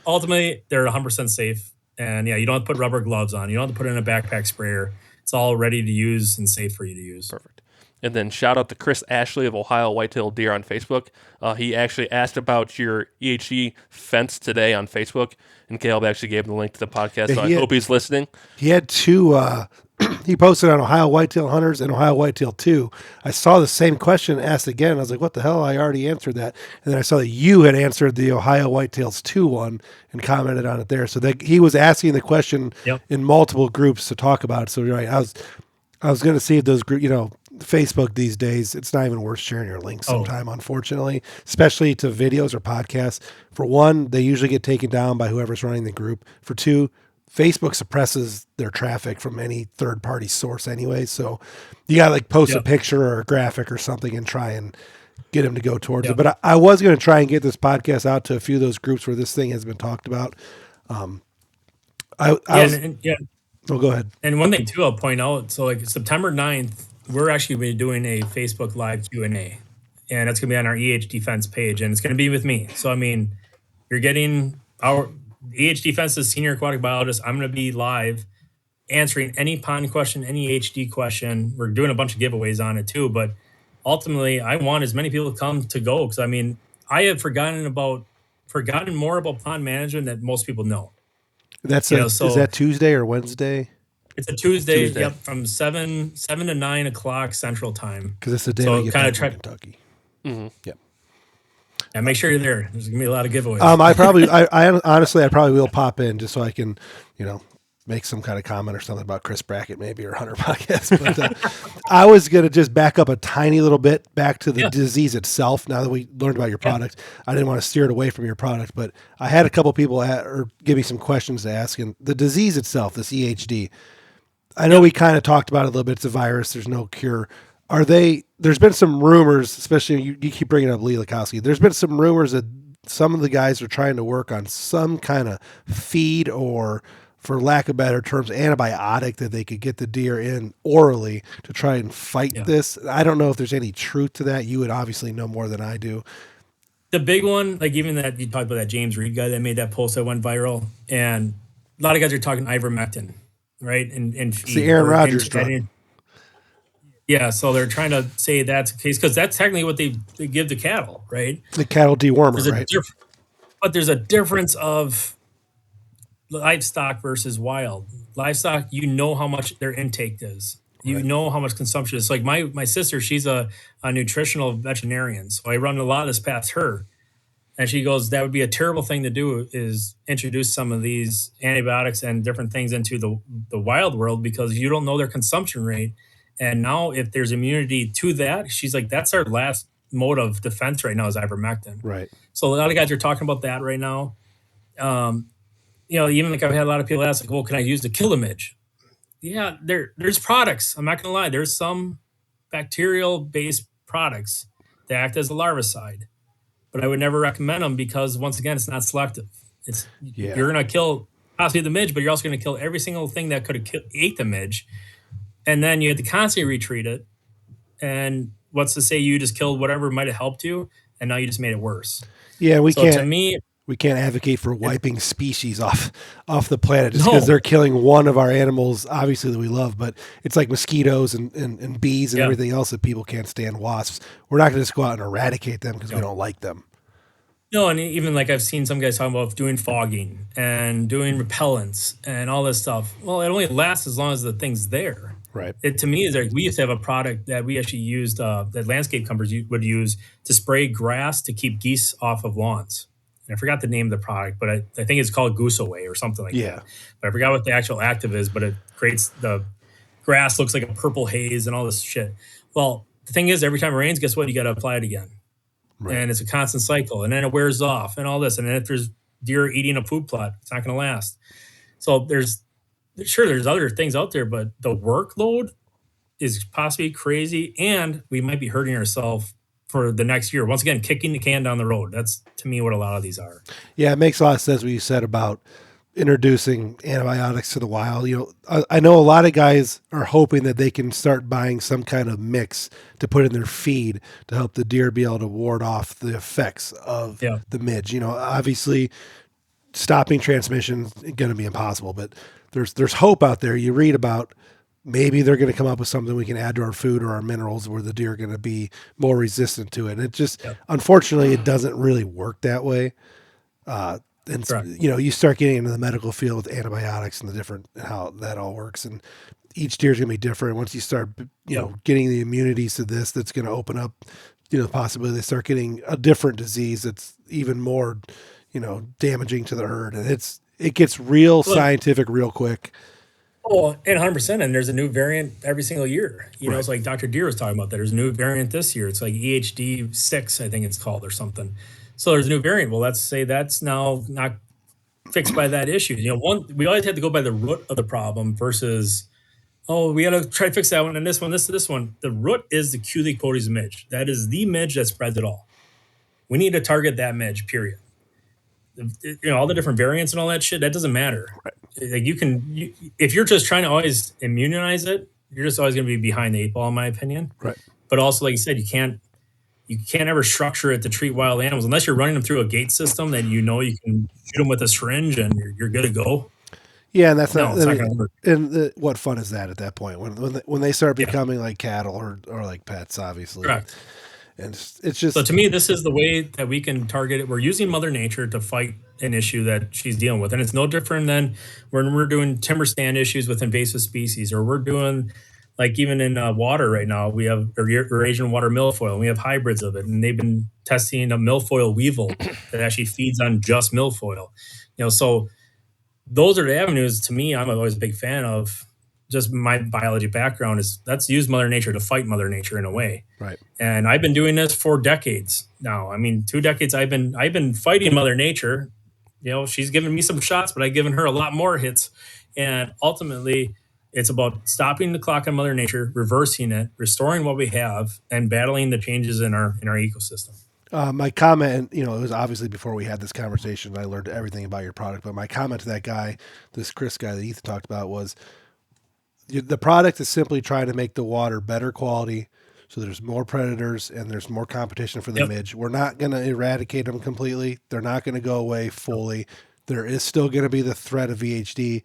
ultimately they're 100% safe. And yeah, you don't have to put rubber gloves on. You don't have to put it in a backpack sprayer. It's all ready to use and safe for you to use. Perfect. And then shout out to Chris Ashley of Ohio Whitetail Deer on Facebook. He actually asked about your EHD fence today on Facebook, and Caleb actually gave him the link to the podcast, so I hope he's listening. He had two, he posted on Ohio Whitetail Hunters and Ohio Whitetail 2. I saw the same question asked again, and I was like, what the hell? I already answered that. And then I saw that you had answered the Ohio Whitetails 2 one and commented on it there. So that he was asking the question in multiple groups to talk about it. So you're right. I was going to see if those groups, Facebook these days, it's not even worth sharing your links sometime, unfortunately, especially to videos or podcasts. For one, they usually get taken down by whoever's running the group. For two, Facebook suppresses their traffic from any third-party source anyway. So you got to post a picture or a graphic or something and try and get them to go towards it. But I was going to try and get this podcast out to a few of those groups where this thing has been talked about. Oh, go ahead. And one thing too, I'll point out. So like September 9th, we're actually going to be doing a Facebook Live Q&A, and it's going to be on our EHDefense page, and it's going to be with me. So I mean, you're getting our EHDefense's senior aquatic biologist. I'm going to be live answering any pond question, any EHD question. We're doing a bunch of giveaways on it too, but ultimately, I want as many people to come to go because I mean, I have forgotten more about pond management than most people know. Is that Tuesday or Wednesday? It's a Tuesday. Yep, from 7 to 9 o'clock Central Time. Because it's the day we get back from Kentucky. Mm-hmm. Yep. Yeah, make sure you're there. There's gonna be a lot of giveaways. I honestly probably will pop in just so I can, make some kind of comment or something about Chris Brackett maybe or Hunter Podcast. But I was gonna just back up a tiny little bit back to the disease itself. Now that we learned about your product, I didn't want to steer it away from your product, but I had a couple people give me some questions to ask. And the disease itself, this EHD, I know we kind of talked about it a little bit. It's a virus. There's no cure. There's been some rumors, especially you keep bringing up Lee Lakowski. There's been some rumors that some of the guys are trying to work on some kind of feed or, for lack of better terms, antibiotic that they could get the deer in orally to try and fight this. I don't know if there's any truth to that. You would obviously know more than I do. The big one, like even that you talked about that James Reed guy that made that post that went viral, and a lot of guys are talking ivermectin, right? And feed. It's the Aaron Rodgers drug. Yeah, so they're trying to say that's the case because that's technically what they give the cattle, right? The cattle dewormer, right? But there's a difference of livestock versus wild. Livestock, you know how much their intake is. You know how much consumption is. Like my sister, she's a nutritional veterinarian, so I run a lot of this past her. And she goes, that would be a terrible thing to do is introduce some of these antibiotics and different things into the wild world because you don't know their consumption rate. And now if there's immunity to that, she's like, that's our last mode of defense right now is ivermectin. Right. So a lot of guys are talking about that right now. Even like I've had a lot of people ask, like, well, can I use the kill image? Yeah, there's products. I'm not gonna lie. There's some bacterial based products that act as a larvicide, but I would never recommend them because once again, it's not selective. It's Yeah. you're gonna kill possibly the midge, but you're also gonna kill every single thing that could have ate the midge, and then you have to constantly retreat it. And what's to say you just killed whatever might have helped you, and now you just made it worse. Yeah, So to me, we can't advocate for it, wiping species off the planet just because no, they're killing one of our animals, obviously that we love. But it's like mosquitoes and bees and yeah, everything else that people can't stand. Wasps. We're not going to just go out and eradicate them because we no. don't like them. No, and even like I've seen some guys talking about doing fogging and doing repellents and all this stuff. Well, it only lasts as long as the thing's there. Right. It to me is like we used to have a product that we actually used that landscape companies would use to spray grass to keep geese off of lawns. And I forgot the name of the product, but I think it's called Goose Away or something like Yeah. that. But I forgot what the actual active is, but it creates the grass looks like a purple haze and all this shit. Well, the thing is, every time it rains, guess what? You got to apply it again, Right. and it's a constant cycle, and then it wears off, and all this, and then if there's deer eating a food plot, it's not going to last. So there's other things out there, but the workload is possibly crazy, and we might be hurting ourselves for the next year. Once again, kicking the can down the road. That's to me what a lot of these are. Yeah, it makes a lot of sense what you said about introducing antibiotics to the wild. I know a lot of guys are hoping that they can start buying some kind of mix to put in their feed to help the deer be able to ward off the effects of Yeah, the midge. Obviously stopping transmission is going to be impossible, but there's hope out there. You read about maybe they're going to come up with something we can add to our food or our minerals where the deer are going to be more resistant to it. And it just, yeah, unfortunately, it doesn't really work that way. And correct. you start getting into the medical field with antibiotics and the different how that all works, and each deer is going to be different. Once you start Yep. getting the immunities to this, that's going to open up the possibility they start getting a different disease that's even more damaging to the herd, and it gets real Well, scientific real quick. oh, and 100%. And there's a new variant every single year. Right. It's like Dr. Deere was talking about that. There's a new variant this year. It's like EHD6, I think it's called, or something. So there's a new variant. Well, let's say that's now not fixed by that issue. We always had to go by the root of the problem versus, oh, we got to try to fix that one and this one, this one. The root is the Culex codes midge. That is the midge that spreads it all. We need to target that midge, period. All the different variants and all that shit, that doesn't matter. Like if you're just trying to always immunize it, you're just always going to be behind the eight ball, in my opinion. Right. But also, like you said, you can't ever structure it to treat wild animals unless you're running them through a gate system that you can shoot them with a syringe and you're good to go. Yeah, and that's No, not. it's not going to work. And what fun is that at that point when they start Yeah, becoming like cattle or like pets, obviously, correct. and it's just So to me, this is the way that we can target it. We're using Mother Nature to fight an issue that she's dealing with, and it's no different than when we're doing timber stand issues with invasive species, or we're doing like even in water right now. We have Eurasian water milfoil, and we have hybrids of it, and they've been testing a milfoil weevil that actually feeds on just milfoil. So those are the avenues. To me, I'm always a big fan of. Just my biology background is let's use Mother Nature to fight Mother Nature in a way. right. And I've been doing this for decades now. I mean, 2 decades I've been fighting Mother Nature. She's given me some shots, but I've given her a lot more hits. And ultimately, it's about stopping the clock on Mother Nature, reversing it, restoring what we have, and battling the changes in our ecosystem. My comment, it was obviously before we had this conversation. I learned everything about your product, but my comment to that guy, this Chris guy that Ethan talked about, was the product is simply trying to make the water better quality so there's more predators and there's more competition for the Yep. midge. We're not going to eradicate them completely. They're not going to go away fully. There is still going to be the threat of EHD,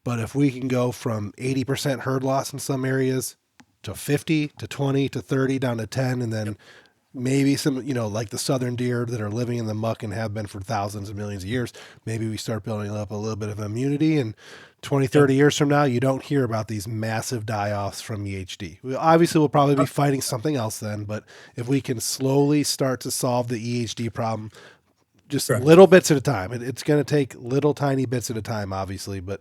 but if we can go from 80% herd loss in some areas to 50 to 20 to 30 down to 10, and then maybe some, like the southern deer that are living in the muck and have been for thousands of millions of years, maybe we start building up a little bit of immunity, and 20, 30 years from now, you don't hear about these massive die-offs from EHD. We'll probably be fighting something else then, but if we can slowly start to solve the EHD problem, just Correct. little bits at a time. It's going to take little tiny bits at a time, obviously, but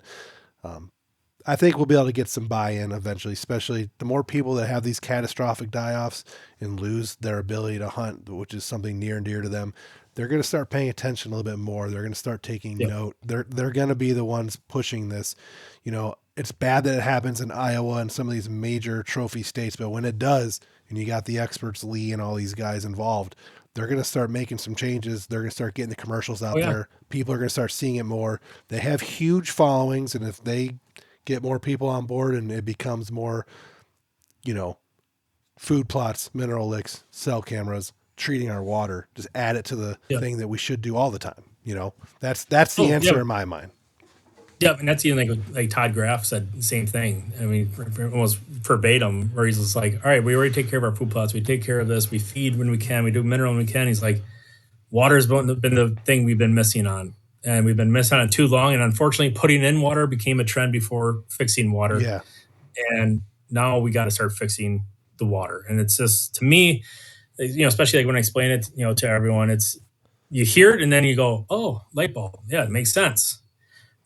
I think we'll be able to get some buy-in eventually, especially the more people that have these catastrophic die-offs and lose their ability to hunt, which is something near and dear to them. They're going to start paying attention a little bit more. They're going to start taking Yep. note. They're going to be the ones pushing this. it's bad that it happens in Iowa and some of these major trophy states, but when it does, and you got the experts, Lee and all these guys involved, they're going to start making some changes. They're going to start getting the commercials out there. People are going to start seeing it more. They have huge followings, and if they get more people on board and it becomes more, food plots, mineral licks, cell cameras, treating our water, just add it to the thing that we should do all the time. That's the answer in my mind. Yeah, and that's even like Todd Graff said the same thing. I mean, almost verbatim, where he's just like, all right, we already take care of our food plots. We take care of this. We feed when we can. We do mineral when we can. He's like, water's been the thing we've been missing on. And we've been missing on it too long. And unfortunately, putting in water became a trend before fixing water. Yeah. And now we got to start fixing the water. And it's just, to me, especially like when I explain it, to everyone, it's, you hear it and then you go, oh, light bulb. Yeah, it makes sense.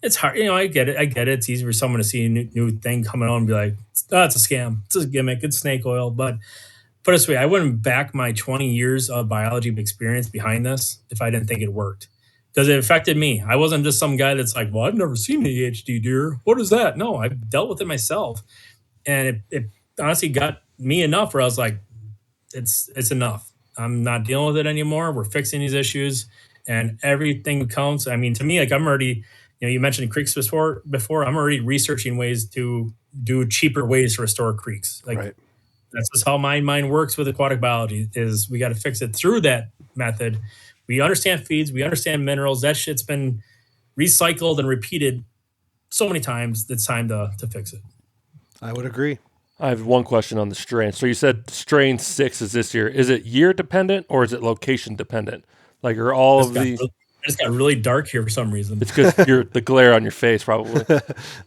It's hard. I get it. It's easy for someone to see a new thing coming on and be like, oh, it's a scam. It's a gimmick. It's snake oil. But put it this way, I wouldn't back my 20 years of biology experience behind this if I didn't think it worked. Because it affected me. I wasn't just some guy that's like, well, I've never seen an EHD deer. What is that? No, I've dealt with it myself. And it honestly got me enough where I was like, it's enough. I'm not dealing with it anymore. We're fixing these issues and everything counts. I mean, to me, like I'm already, you mentioned creeks before. I'm already researching ways to do cheaper ways to restore creeks. Like that's just how my mind works with aquatic biology is we got to fix it through that method. We understand feeds, we understand minerals. That shit's been recycled and repeated so many times. It's time to fix it. I would agree. I have one question on the strain. So you said strain 6 is this year. Is it year dependent or is it location dependent? Like are all of these... It just got really dark here for some reason. It's because the glare on your face, probably.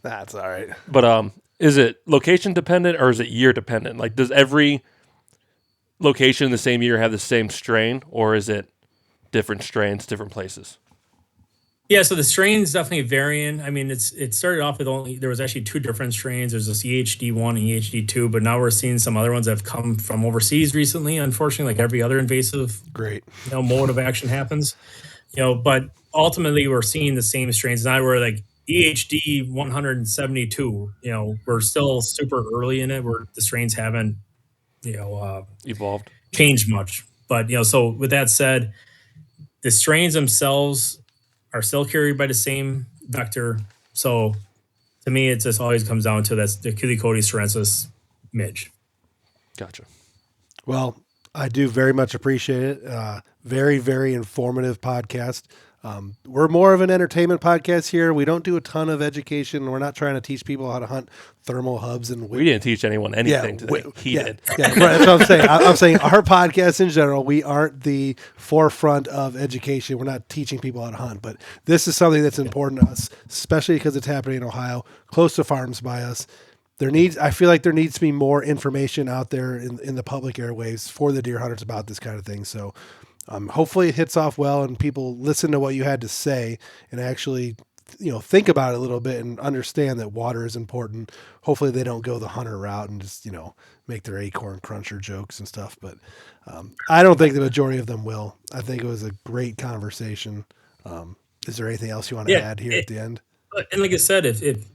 That's all right. But is it location dependent or is it year dependent? Like, does every location in the same year have the same strain, or is it different strains, different places? Yeah, so the strains definitely varying. I mean, it started off with there was actually 2 different strains. There's this EHD1 and EHD2, but now we're seeing some other ones that have come from overseas recently. Unfortunately, like every other invasive, mode of action happens. But ultimately we're seeing the same strains. Now we're like EHD 172, we're still super early in it where the strains haven't, evolved, changed much. But, so with that said, the strains themselves are still carried by the same vector. So to me, it just always comes down to that's the Culicoti syrensis midge. Gotcha. Well, I do very much appreciate it. Very, very informative podcast. We're more of an entertainment podcast here. We don't do a ton of education. We're not trying to teach people how to hunt thermal hubs. And we didn't teach anyone anything today. He did. Yeah, right, that's what I'm saying. I'm saying our podcast in general, we aren't the forefront of education. We're not teaching people how to hunt, but this is something that's important to us, especially because it's happening in Ohio, close to farms by us. I feel like there needs to be more information out there in the public airwaves for the deer hunters about this kind of thing. So hopefully it hits off well and people listen to what you had to say and actually, think about it a little bit and understand that water is important. Hopefully they don't go the hunter route and just, make their acorn cruncher jokes and stuff. But I don't think the majority of them will. I think it was a great conversation. Is there anything else you want to add here at the end? And like I said, if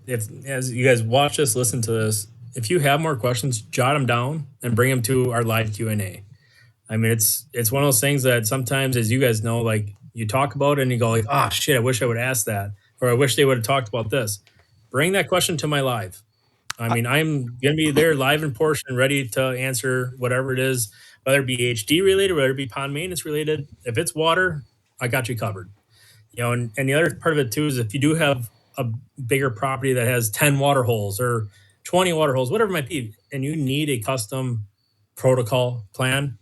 as you guys watch this, listen to this, if you have more questions, jot them down and bring them to our live Q&A. I mean, it's one of those things that sometimes, as you guys know, like you talk about it and you go like, oh shit, I wish I would ask that, or I wish they would have talked about this. Bring that question to my live. I mean, I'm gonna be there live in portion, ready to answer whatever it is, whether it be HD related, whether it be pond maintenance related. If it's water, I got you covered. And the other part of it too is if you do have a bigger property that has 10 water holes or 20 water holes, whatever it might be, and you need a custom protocol plan,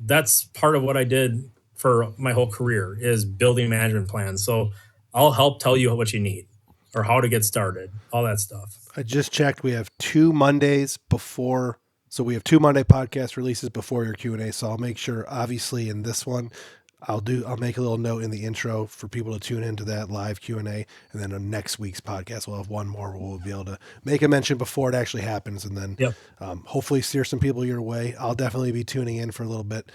that's part of what I did for my whole career is building management plans. So I'll help tell you what you need or how to get started, all that stuff. I just checked. We have 2 Mondays before. So we have 2 Monday podcast releases before your Q&A. So I'll make sure, obviously, in this one, I'll make a little note in the intro for people to tune into that live Q&A, and then on next week's podcast we'll have one more where we'll be able to make a mention before it actually happens, and then hopefully steer some people your way. I'll definitely be tuning in for a little bit,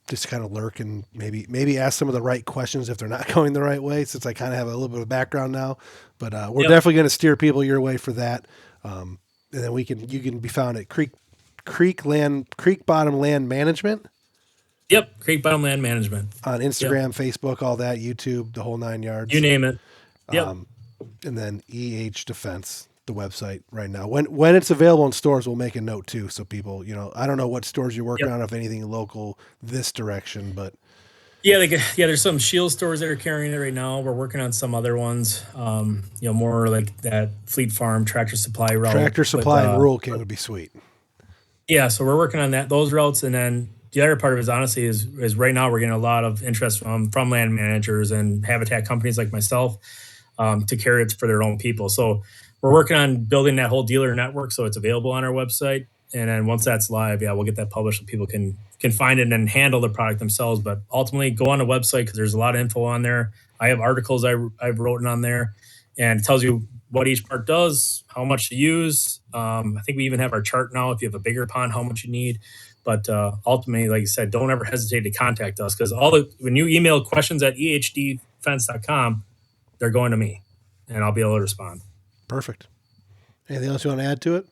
just to kind of lurk and maybe ask some of the right questions if they're not going the right way, since I kind of have a little bit of background now. But we're definitely going to steer people your way for that, and then you can be found at Creek Bottom Land Management. Yep, Creek Bottom Land Management. On Instagram, Facebook, all that, YouTube, the whole 9 yards. You name it. Yep. And then EHDefense, the website right now. When it's available in stores, we'll make a note too. So people, I don't know what stores you're working on, if anything local this direction, but. Yeah, there's some Shield stores that are carrying it right now. We're working on some other ones, more like that Fleet Farm, Tractor Supply route. Tractor Supply and Rural King would be sweet. Yeah, so we're working on those routes, and then the other part of it, honestly, is right now we're getting a lot of interest from land managers and habitat companies like myself to carry it for their own people. So we're working on building that whole dealer network so it's available on our website. And then once that's live, we'll get that published so people can find it and handle the product themselves. But ultimately, go on the website because there's a lot of info on there. I have articles I've written on there, and it tells you what each part does, how much to use. I think we even have our chart now if you have a bigger pond, how much you need. But ultimately, like I said, don't ever hesitate to contact us because when you email questions at EHDefense.com, they're going to me, and I'll be able to respond. Perfect. Anything else you want to add to it?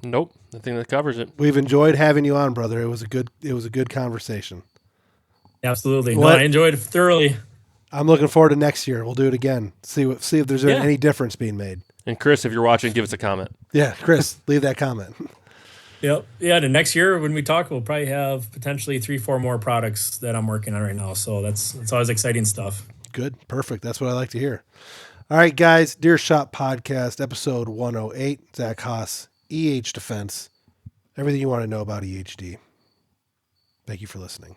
Nope. I think that covers it. We've enjoyed having you on, brother. It was a good conversation. Absolutely. No, I enjoyed it thoroughly. I'm looking forward to next year. We'll do it again. See if there's any difference being made. And Chris, if you're watching, give us a comment. Yeah, Chris, leave that comment. Yep. Yeah. The next year when we talk, we'll probably have potentially 3-4 more products that I'm working on right now. So it's always exciting stuff. Good. Perfect. That's what I like to hear. All right, guys. Deer Shot Podcast, episode 108. Zach Haas, EHDefense. Everything you want to know about EHD. Thank you for listening.